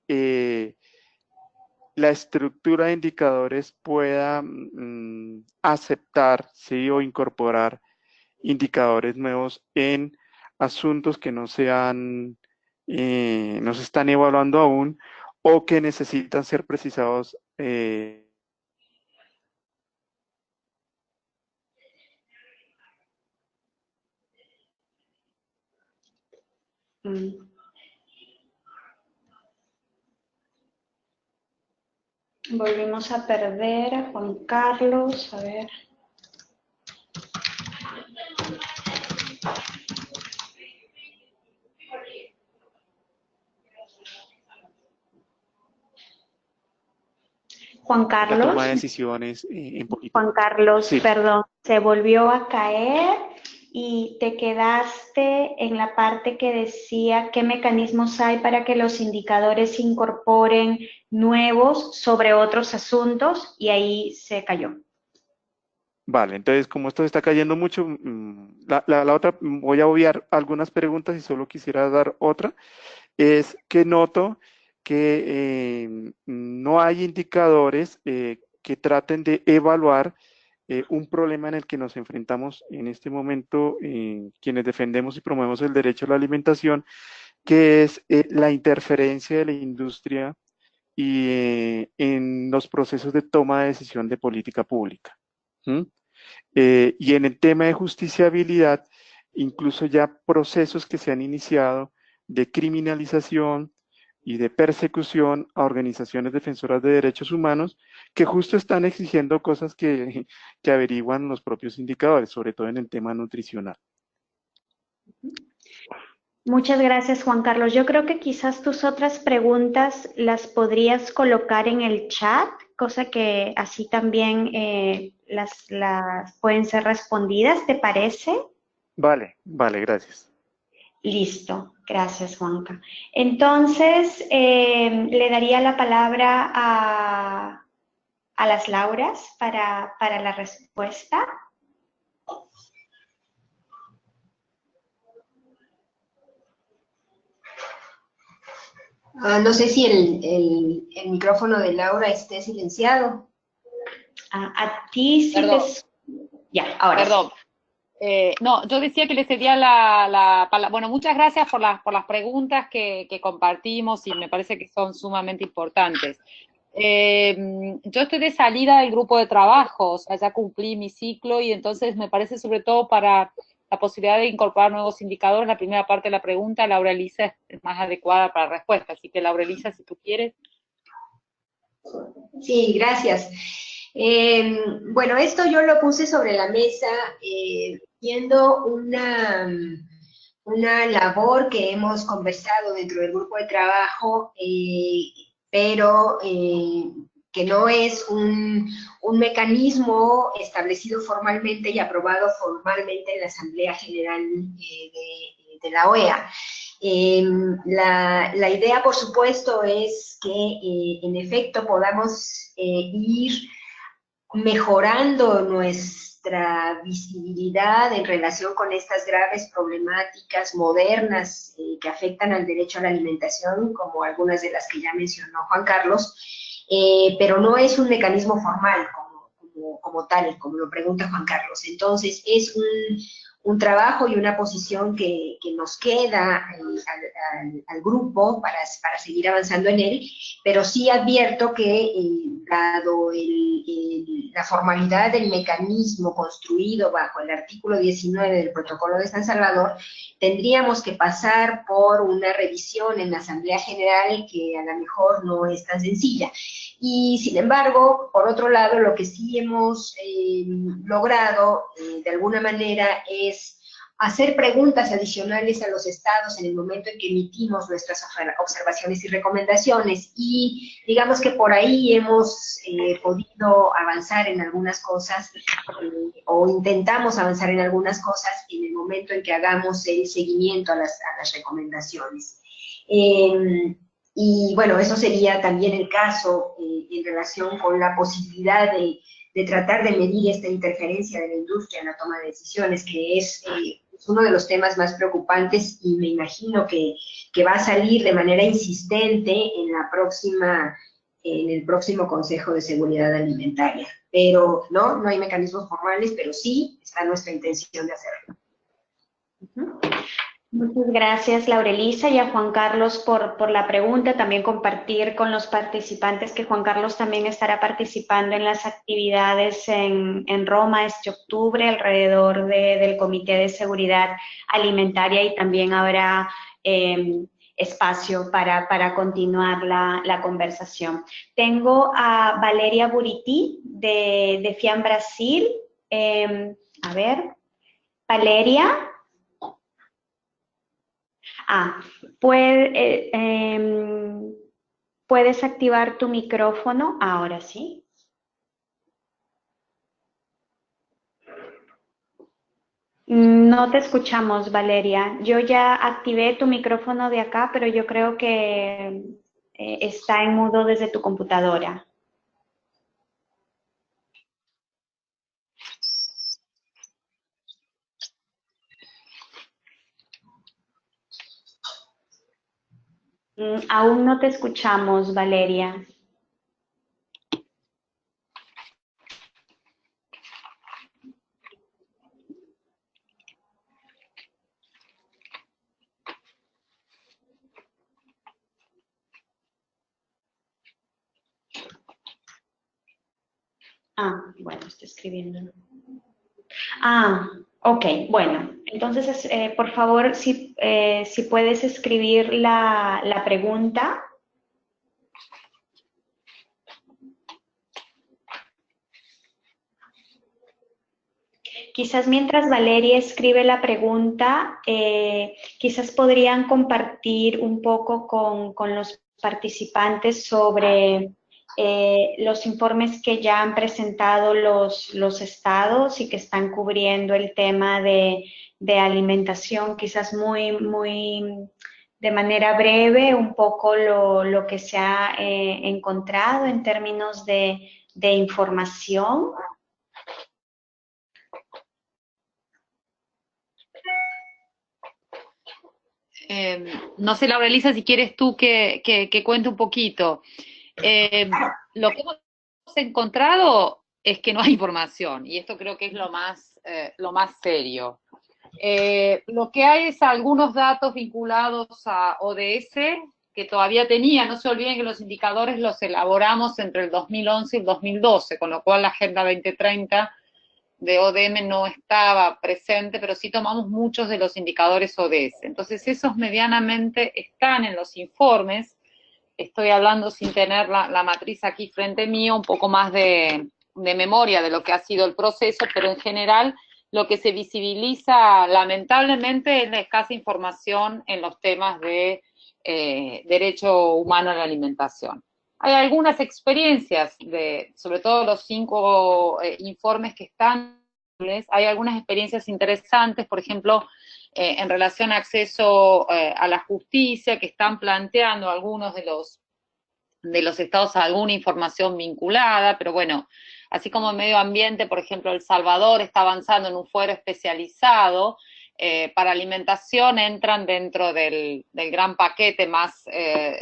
la estructura de indicadores pueda aceptar, ¿sí? O incorporar indicadores nuevos en asuntos que no no se están evaluando aún o que necesitan ser precisados. Volvimos a perder a Juan Carlos, a ver. Juan La toma Carlos, de decisiones en política. Juan Carlos, Sí. perdón, se volvió a caer y te quedaste en la parte que decía qué mecanismos hay para que los indicadores incorporen nuevos sobre otros asuntos y ahí se cayó. Vale, entonces como esto está cayendo mucho, la otra, voy a obviar algunas preguntas y solo quisiera dar otra, es que noto que no hay indicadores que traten de evaluar un problema en el que nos enfrentamos en este momento, quienes defendemos y promovemos el derecho a la alimentación, que es la interferencia de la industria y en los procesos de toma de decisión de política pública. Y en el tema de justiciabilidad, incluso ya procesos que se han iniciado de criminalización y de persecución a organizaciones defensoras de derechos humanos que justo están exigiendo cosas que averiguan los propios indicadores, sobre todo en el tema nutricional. Muchas gracias, Juan Carlos. Yo creo que quizás tus otras preguntas las podrías colocar en el chat, cosa que así también las pueden ser respondidas, ¿te parece? Vale, gracias. Listo, gracias, Juanca. Entonces, le daría la palabra a las Lauras para la respuesta. No sé si el micrófono de Laura esté silenciado. A ti sí Perdón. Ya, ahora Perdón. sí. No, yo decía que le cedía la palabra. Bueno, muchas gracias por las preguntas que compartimos y me parece que son sumamente importantes. Yo estoy de salida del grupo de trabajo, o sea, ya cumplí mi ciclo y entonces me parece sobre todo para la posibilidad de incorporar nuevos indicadores, la primera parte de la pregunta, Laura Elisa es más adecuada para la respuesta, así que Laura Elisa, si tú quieres. Sí, gracias. Bueno, esto yo lo puse sobre la mesa viendo una labor que hemos conversado dentro del grupo de trabajo, pero que no es un mecanismo establecido formalmente y aprobado formalmente en la Asamblea General de la OEA. La idea, por supuesto, es que en efecto podamos ir mejorando nuestra visibilidad en relación con estas graves problemáticas modernas que afectan al derecho a la alimentación, como algunas de las que ya mencionó Juan Carlos, pero no es un mecanismo formal como tal, como lo pregunta Juan Carlos. Entonces, es un trabajo y una posición que nos queda al grupo para seguir avanzando en él, pero sí advierto que dado la formalidad del mecanismo construido bajo el artículo 19 del Protocolo de San Salvador, tendríamos que pasar por una revisión en la Asamblea General que a lo mejor no es tan sencilla. Y sin embargo, por otro lado, lo que sí hemos logrado de alguna manera es hacer preguntas adicionales a los estados en el momento en que emitimos nuestras observaciones y recomendaciones, y digamos que por ahí hemos podido avanzar en algunas cosas, o intentamos avanzar en algunas cosas en el momento en que hagamos el seguimiento a las recomendaciones. Y bueno, eso sería también el caso en relación con la posibilidad de tratar de medir esta interferencia de la industria en la toma de decisiones, que es uno de los temas más preocupantes, y me imagino que va a salir de manera insistente en el próximo Consejo de Seguridad Alimentaria. Pero no hay mecanismos formales, pero sí está nuestra intención de hacerlo. Muchas gracias, Laura Elisa, y a Juan Carlos por la pregunta. También compartir con los participantes que Juan Carlos también estará participando en las actividades en Roma este octubre alrededor del Comité de Seguridad Alimentaria, y también habrá espacio para continuar la conversación. Tengo a Valeria Buriti de FIAM Brasil. A ver, Valeria. Puedes activar tu micrófono, ahora sí. No te escuchamos, Valeria. Yo ya activé tu micrófono de acá, pero yo creo que está en mudo desde tu computadora. Aún no te escuchamos, Valeria. Bueno, está escribiendo. Ok, bueno, entonces, por favor, si puedes escribir la pregunta. Quizás mientras Valeria escribe la pregunta, quizás podrían compartir un poco con los participantes sobre los informes que ya han presentado los estados y que están cubriendo el tema de alimentación, quizás muy de manera breve, un poco lo que se ha encontrado en términos de información. No sé, Laura Elisa, si quieres tú que cuente un poquito. Lo que hemos encontrado es que no hay información, y esto creo que es lo más serio. Lo que hay es algunos datos vinculados a ODS que todavía tenía. No se olviden que los indicadores los elaboramos entre el 2011 y el 2012, con lo cual la Agenda 2030 de ODM no estaba presente, pero sí tomamos muchos de los indicadores ODS. Entonces esos medianamente están en los informes. Estoy hablando sin tener la matriz aquí frente mío, un poco más de memoria de lo que ha sido el proceso, pero en general lo que se visibiliza lamentablemente es la escasa información en los temas de derecho humano a la alimentación. Hay algunas experiencias, sobre todo los 5 informes que están, hay algunas experiencias interesantes, por ejemplo, en relación a acceso a la justicia, que están planteando algunos de los estados alguna información vinculada, pero bueno, así como en medio ambiente, por ejemplo, El Salvador está avanzando en un fuero especializado para alimentación, entran dentro del gran paquete más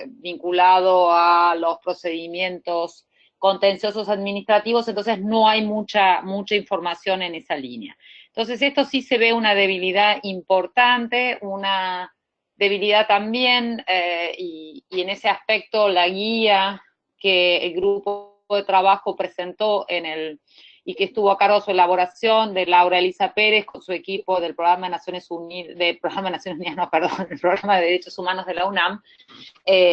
vinculado a los procedimientos contenciosos administrativos, entonces no hay mucha información en esa línea. Entonces esto sí se ve una debilidad importante, una debilidad también, y en ese aspecto la guía que el grupo de trabajo presentó y que estuvo a cargo de su elaboración, de Laura Elisa Pérez con su equipo del Programa de Naciones Unidas, del Programa de Derechos Humanos de la UNAM,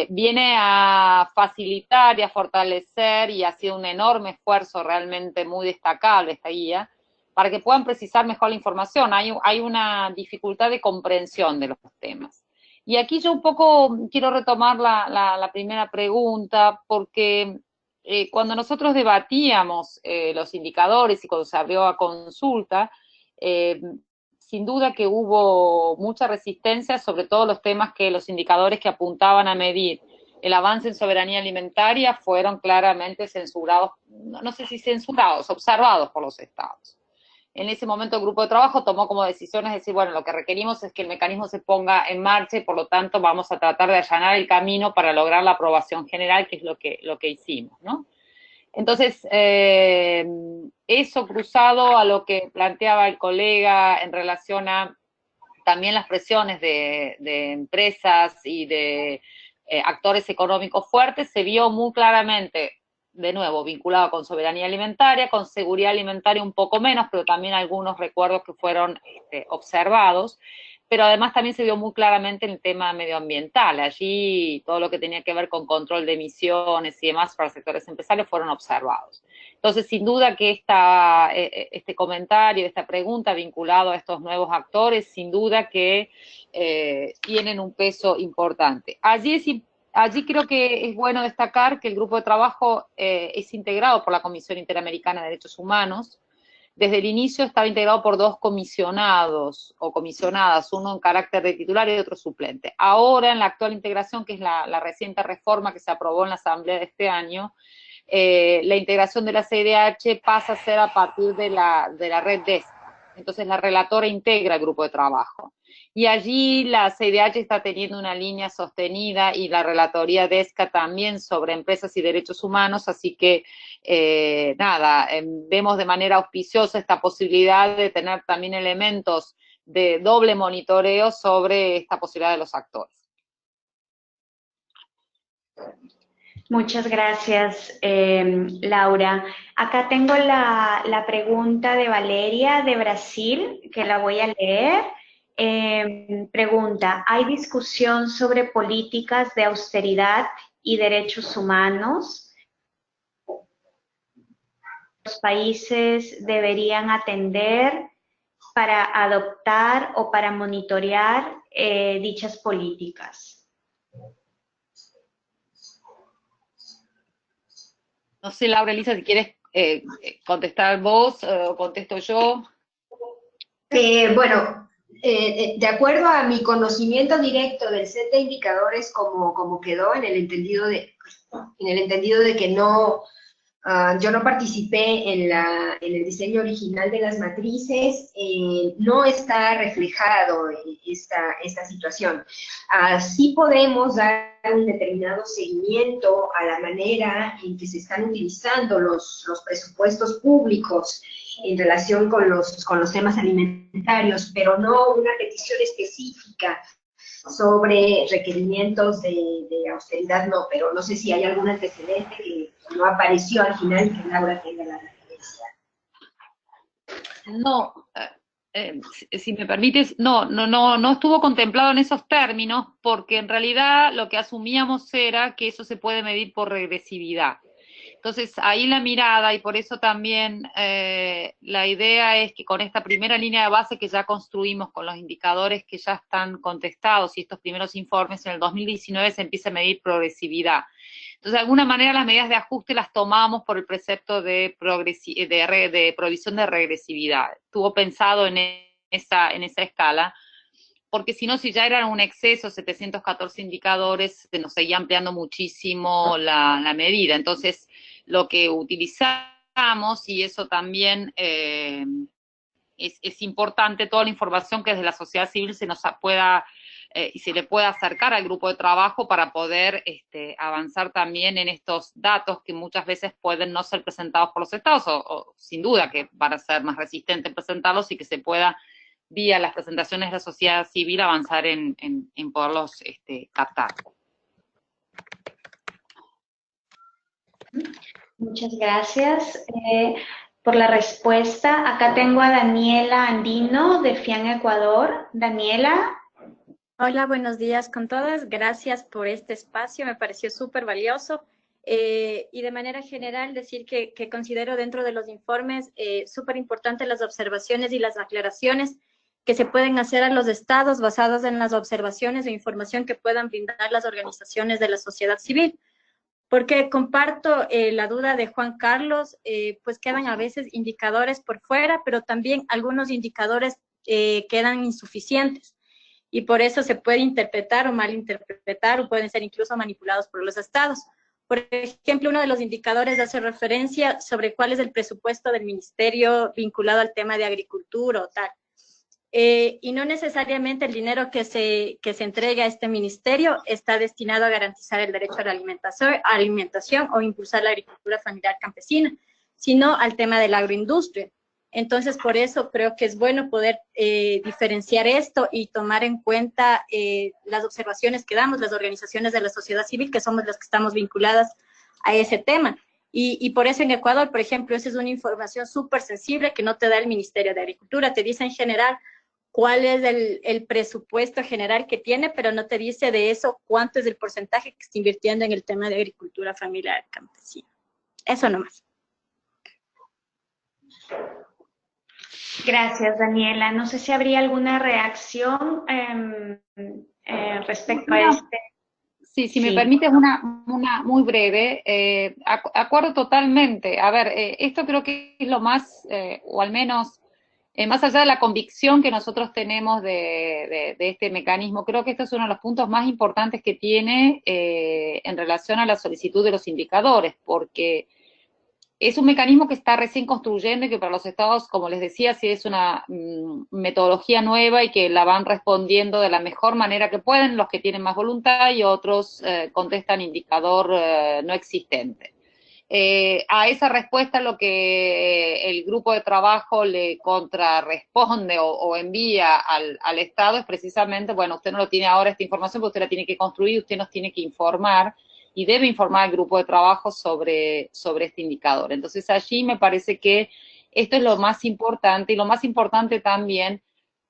viene a facilitar y a fortalecer, y ha sido un enorme esfuerzo realmente muy destacable esta guía, para que puedan precisar mejor la información. Hay una dificultad de comprensión de los temas. Y aquí yo un poco quiero retomar la primera pregunta, porque cuando nosotros debatíamos los indicadores y cuando se abrió a consulta, sin duda que hubo mucha resistencia, sobre todo los temas que los indicadores que apuntaban a medir el avance en soberanía alimentaria fueron claramente censurados, no sé si censurados, observados por los estados. En ese momento el grupo de trabajo tomó como decisiones decir, bueno, lo que requerimos es que el mecanismo se ponga en marcha y por lo tanto vamos a tratar de allanar el camino para lograr la aprobación general, que es lo que hicimos, ¿no? Entonces, eso cruzado a lo que planteaba el colega en relación a también las presiones de empresas y de actores económicos fuertes, se vio muy claramente, de nuevo, vinculado con soberanía alimentaria, con seguridad alimentaria un poco menos, pero también algunos recuerdos que fueron observados, pero además también se vio muy claramente en el tema medioambiental. Allí todo lo que tenía que ver con control de emisiones y demás para sectores empresarios fueron observados. Entonces, sin duda que este comentario, esta pregunta vinculado a estos nuevos actores, sin duda que tienen un peso importante. Allí creo que es bueno destacar que el grupo de trabajo es integrado por la Comisión Interamericana de Derechos Humanos. Desde el inicio estaba integrado por 2 comisionados o comisionadas, uno en carácter de titular y otro suplente. Ahora, en la actual integración, que es la reciente reforma que se aprobó en la Asamblea de este año, la integración de la CIDH pasa a ser a partir de la red DESCA. Entonces la relatora integra el grupo de trabajo. Y allí la CIDH está teniendo una línea sostenida y la relatoría DESCA también sobre empresas y derechos humanos, así que vemos de manera auspiciosa esta posibilidad de tener también elementos de doble monitoreo sobre esta posibilidad de los actores. Muchas gracias, Laura. Acá tengo la pregunta de Valeria de Brasil, que la voy a leer. Pregunta, ¿hay discusión sobre políticas de austeridad y derechos humanos? ¿Los países deberían atender para adoptar o para monitorear dichas políticas? No sé, Laura Elisa, si quieres contestar vos o contesto yo. Bueno, de acuerdo a mi conocimiento directo del set de indicadores como quedó, en el entendido de que no Yo no participé en el diseño original de las matrices, no está reflejado esta situación. Sí podemos dar un determinado seguimiento a la manera en que se están utilizando los presupuestos públicos en relación con los temas alimentarios, pero no una petición específica sobre requerimientos de austeridad, no, pero no sé si hay algún antecedente que no apareció al final y que Laura tenga la referencia. No, si me permites, no estuvo contemplado en esos términos, porque en realidad lo que asumíamos era que eso se puede medir por regresividad. Entonces, ahí la mirada, y por eso también la idea es que con esta primera línea de base que ya construimos, con los indicadores que ya están contestados y estos primeros informes, en el 2019 se empieza a medir progresividad. Entonces, de alguna manera las medidas de ajuste las tomamos por el precepto de provisión de regresividad. Estuvo pensado en esa escala, porque si no, si ya eran un exceso, 714 indicadores, se nos seguía ampliando muchísimo la medida. Entonces, lo que utilizamos, y eso también es importante, toda la información que desde la sociedad civil se nos pueda y se le pueda acercar al grupo de trabajo para poder avanzar también en estos datos que muchas veces pueden no ser presentados por los estados, o sin duda que van a ser más resistentes presentarlos, y que se pueda, vía las presentaciones de la sociedad civil, avanzar en poderlos captar. Muchas gracias por la respuesta. Acá tengo a Daniela Andino de FIAN Ecuador. Daniela. Hola, buenos días con todas. Gracias por este espacio, me pareció súper valioso. Y de manera general decir que considero dentro de los informes súper importantes las observaciones y las aclaraciones que se pueden hacer a los estados basadas en las observaciones e información que puedan brindar las organizaciones de la sociedad civil. Porque comparto la duda de Juan Carlos, pues quedan a veces indicadores por fuera, pero también algunos indicadores quedan insuficientes. Y por eso se puede interpretar o malinterpretar, o pueden ser incluso manipulados por los estados. Por ejemplo, uno de los indicadores hace referencia sobre cuál es el presupuesto del ministerio vinculado al tema de agricultura o tal. Y no necesariamente el dinero que se entrega a este ministerio está destinado a garantizar el derecho a la alimentación o impulsar la agricultura familiar campesina, sino al tema de la agroindustria. Entonces, por eso creo que es bueno poder diferenciar esto y tomar en cuenta las observaciones que damos las organizaciones de la sociedad civil, que somos las que estamos vinculadas a ese tema. Y por eso en Ecuador, por ejemplo, esa es una información súper sensible que no te da el Ministerio de Agricultura. Te dice en general cuál es el presupuesto general que tiene, pero no te dice de eso cuánto es el porcentaje que está invirtiendo en el tema de agricultura familiar campesina. Eso nomás. Gracias, Daniela. No sé si habría alguna reacción respecto a este. Sí, si me permites una muy breve. Acuerdo totalmente. A ver, esto creo que es lo más, o al menos, más allá de la convicción que nosotros tenemos de este mecanismo, creo que este es uno de los puntos más importantes que tiene en relación a la solicitud de los indicadores, porque es un mecanismo que está recién construyendo y que para los estados, como les decía, sí es una metodología nueva y que la van respondiendo de la mejor manera que pueden, los que tienen más voluntad, y otros contestan indicador no existente. A esa respuesta lo que el grupo de trabajo le contrarresponde o envía al Estado es precisamente, bueno, usted no lo tiene ahora esta información, porque usted la tiene que construir, usted nos tiene que informar, y debe informar al grupo de trabajo sobre este indicador. Entonces allí me parece que esto es lo más importante, y lo más importante también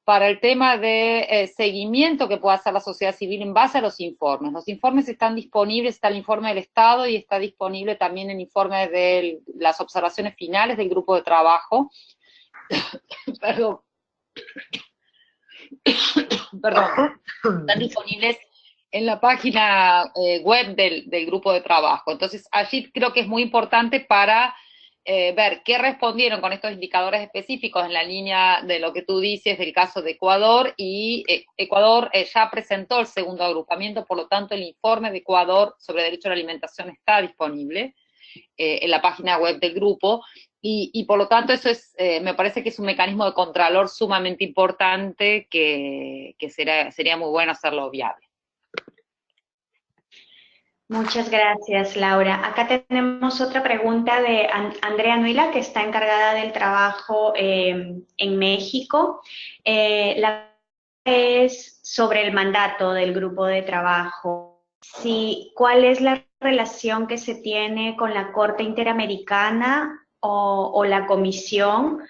para el tema de seguimiento que pueda hacer la sociedad civil en base a los informes. Los informes están disponibles, está el informe del Estado y está disponible también el informe de las observaciones finales del grupo de trabajo. Perdón. Están disponibles en la página web del grupo de trabajo. Entonces, allí creo que es muy importante para ver qué respondieron con estos indicadores específicos en la línea de lo que tú dices del caso de Ecuador, y Ecuador ya presentó el segundo agrupamiento, por lo tanto el informe de Ecuador sobre derecho a la alimentación está disponible. en la página web del grupo, y por lo tanto eso es, me parece que es un mecanismo de contralor sumamente importante que sería muy bueno hacerlo viable. Muchas gracias, Laura. Acá tenemos otra pregunta de Andrea Nuila, que está encargada del trabajo en México. La es sobre el mandato del grupo de trabajo. Sí, ¿cuál es la relación que se tiene con la Corte Interamericana o la Comisión?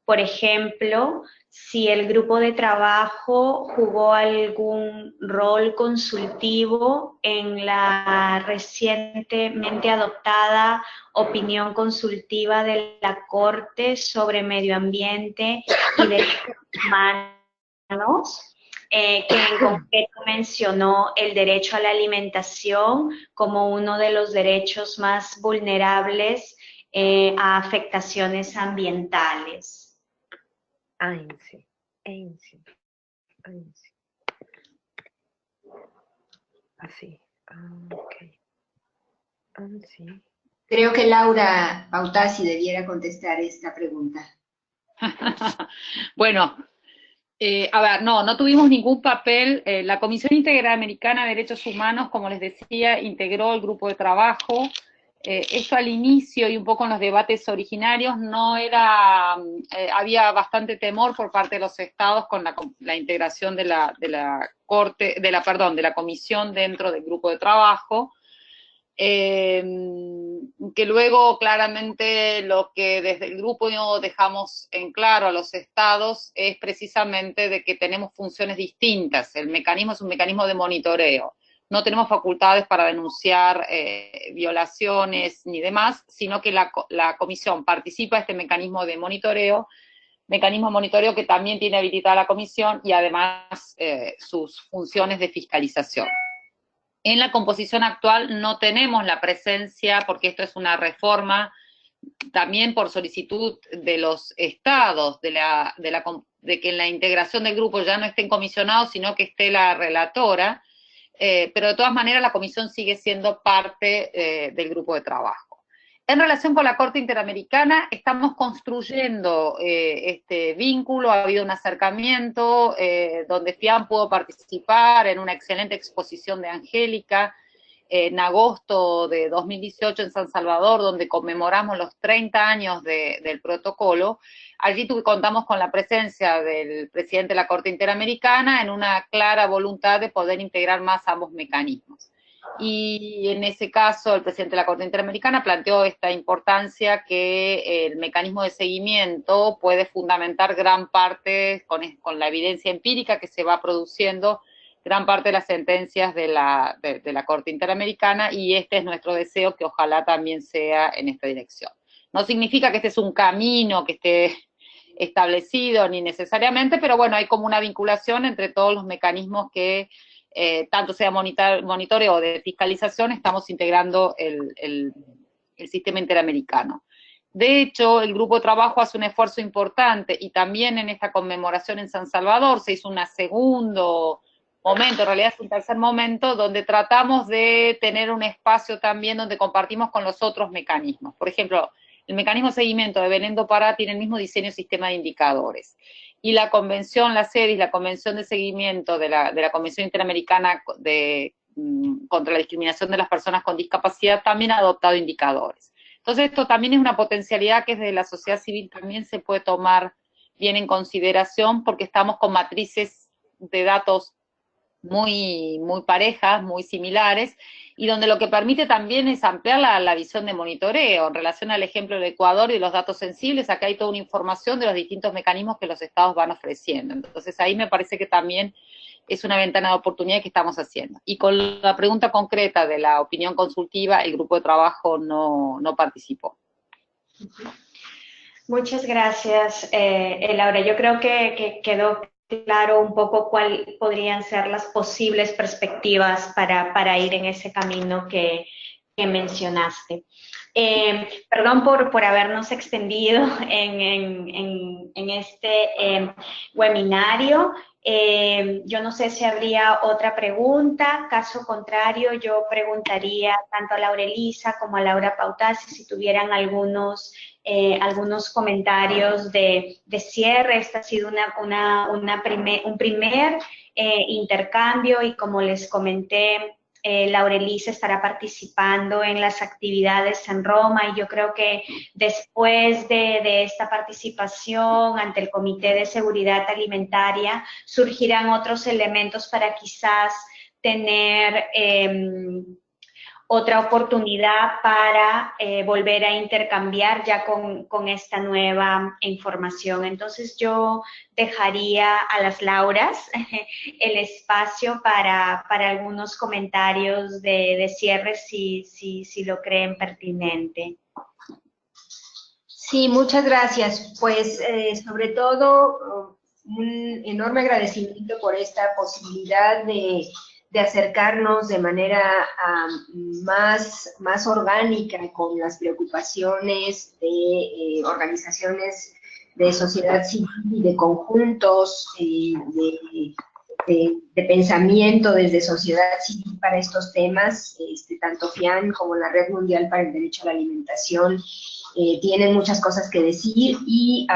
Por ejemplo, si el grupo de trabajo jugó algún rol consultivo en la recientemente adoptada opinión consultiva de la Corte sobre medio ambiente y derechos humanos, que en concreto mencionó el derecho a la alimentación como uno de los derechos más vulnerables a afectaciones ambientales. Ainsi. Así. Ok. Ainsi. Creo que Laura Pautasi debiera contestar esta pregunta. Bueno, a ver, no tuvimos ningún papel. La Comisión Interamericana de Derechos Humanos, como les decía, integró el grupo de trabajo. Eso al inicio y un poco en los debates originarios no era, había bastante temor por parte de los estados con la integración de la comisión dentro del grupo de trabajo, que luego claramente lo que desde el grupo dejamos en claro a los estados es precisamente de que tenemos funciones distintas. El mecanismo es un mecanismo de monitoreo. No tenemos facultades para denunciar violaciones ni demás, sino que la comisión participa de este mecanismo de monitoreo que también tiene habilitada la comisión y además sus funciones de fiscalización. En la composición actual no tenemos la presencia, porque esto es una reforma también por solicitud de los estados, de que en la integración del grupo ya no estén comisionados, sino que esté la relatora. Pero de todas maneras la comisión sigue siendo parte del grupo de trabajo. En relación con la Corte Interamericana, estamos construyendo este vínculo, ha habido un acercamiento donde FIAM pudo participar en una excelente exposición de Angélica en agosto de 2018 en San Salvador, donde conmemoramos los 30 años del protocolo. Allí contamos con la presencia del presidente de la Corte Interamericana en una clara voluntad de poder integrar más ambos mecanismos. Y en ese caso el presidente de la Corte Interamericana planteó esta importancia que el mecanismo de seguimiento puede fundamentar gran parte, con la evidencia empírica que se va produciendo, gran parte de las sentencias de la Corte Interamericana, y este es nuestro deseo, que ojalá también sea en esta dirección. No significa que este es un camino que esté establecido, ni necesariamente, pero bueno, hay como una vinculación entre todos los mecanismos que, tanto sea monitoreo o de fiscalización, estamos integrando el sistema interamericano. De hecho, el grupo de trabajo hace un esfuerzo importante, y también en esta conmemoración en San Salvador se hizo un segundo momento, en realidad es un tercer momento, donde tratamos de tener un espacio también donde compartimos con los otros mecanismos. Por ejemplo, el mecanismo de seguimiento de Belén do Pará tiene el mismo diseño y sistema de indicadores. Y la convención, la CEDIS, la convención de seguimiento de la Convención Interamericana contra la discriminación de las personas con discapacidad también ha adoptado indicadores. Entonces esto también es una potencialidad que desde la sociedad civil también se puede tomar bien en consideración, porque estamos con matrices de datos muy parejas, muy similares, y donde lo que permite también es ampliar la visión de monitoreo. En relación al ejemplo del Ecuador y los datos sensibles, acá hay toda una información de los distintos mecanismos que los estados van ofreciendo. Entonces ahí me parece que también es una ventana de oportunidad que estamos haciendo. Y con la pregunta concreta de la opinión consultiva, el grupo de trabajo no participó. Muchas gracias, Laura. Yo creo que quedó claro un poco cuáles podrían ser las posibles perspectivas para ir en ese camino que mencionaste. Perdón por habernos extendido en este webinario. Yo no sé si habría otra pregunta, caso contrario yo preguntaría tanto a Laura Elisa como a Laura Pautasi si tuvieran algunos comentarios de cierre. Este ha sido un primer intercambio y como les comenté, Laura Elisa estará participando en las actividades en Roma y yo creo que después de esta participación ante el Comité de Seguridad Alimentaria surgirán otros elementos para quizás tener otra oportunidad para volver a intercambiar ya con esta nueva información. Entonces yo dejaría a las Lauras el espacio para algunos comentarios de cierre si lo creen pertinente. Sí, muchas gracias. Pues sobre todo un enorme agradecimiento por esta posibilidad de acercarnos de manera más orgánica con las preocupaciones de organizaciones de sociedad civil y de conjuntos de pensamiento desde sociedad civil para estos temas, tanto FIAN como la Red Mundial para el Derecho a la Alimentación tienen muchas cosas que decir y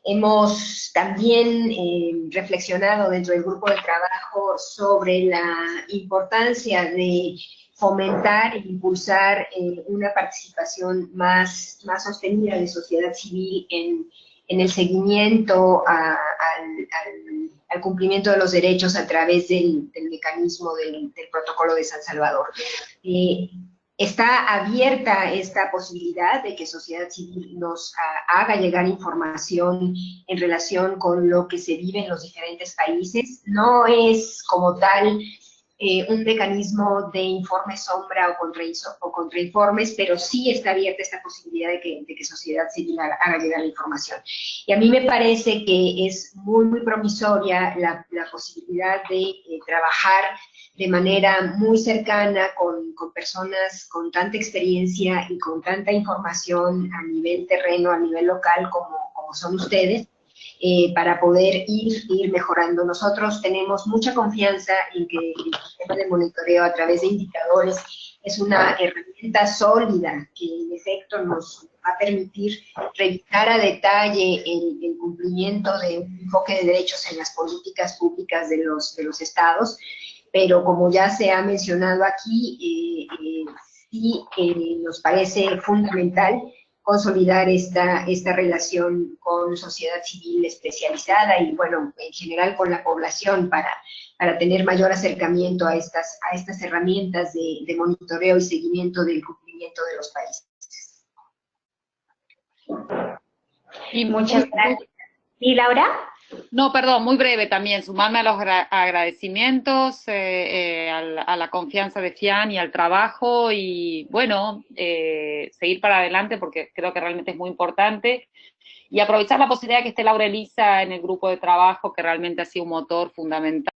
hemos también reflexionado dentro del grupo de trabajo sobre la importancia de fomentar e impulsar una participación más sostenida de sociedad civil en el seguimiento al cumplimiento de los derechos a través del mecanismo del protocolo de San Salvador. Está abierta esta posibilidad de que sociedad civil nos haga llegar información en relación con lo que se vive en los diferentes países. No es como tal un mecanismo de informe sombra o contrainformes, pero sí está abierta esta posibilidad de que sociedad civil haga llegar la información. Y a mí me parece que es muy promisoria la posibilidad de trabajar de manera muy cercana con personas con tanta experiencia y con tanta información a nivel terreno, a nivel local, como son ustedes, para poder ir mejorando. Nosotros tenemos mucha confianza en que el sistema de monitoreo a través de indicadores es una herramienta sólida que en efecto nos va a permitir revisar a detalle el cumplimiento de un enfoque de derechos en las políticas públicas de los estados, pero como ya se ha mencionado aquí, sí nos parece fundamental consolidar esta relación con sociedad civil especializada y, bueno, en general con la población para tener mayor acercamiento a estas herramientas de monitoreo y seguimiento del cumplimiento de los países. Y muchas gracias. ¿Y Laura? No, perdón, muy breve también, sumarme a los agradecimientos, a la confianza de FIAN y al trabajo y, bueno, seguir para adelante porque creo que realmente es muy importante y aprovechar la posibilidad de que esté Laura Elisa en el grupo de trabajo, que realmente ha sido un motor fundamental.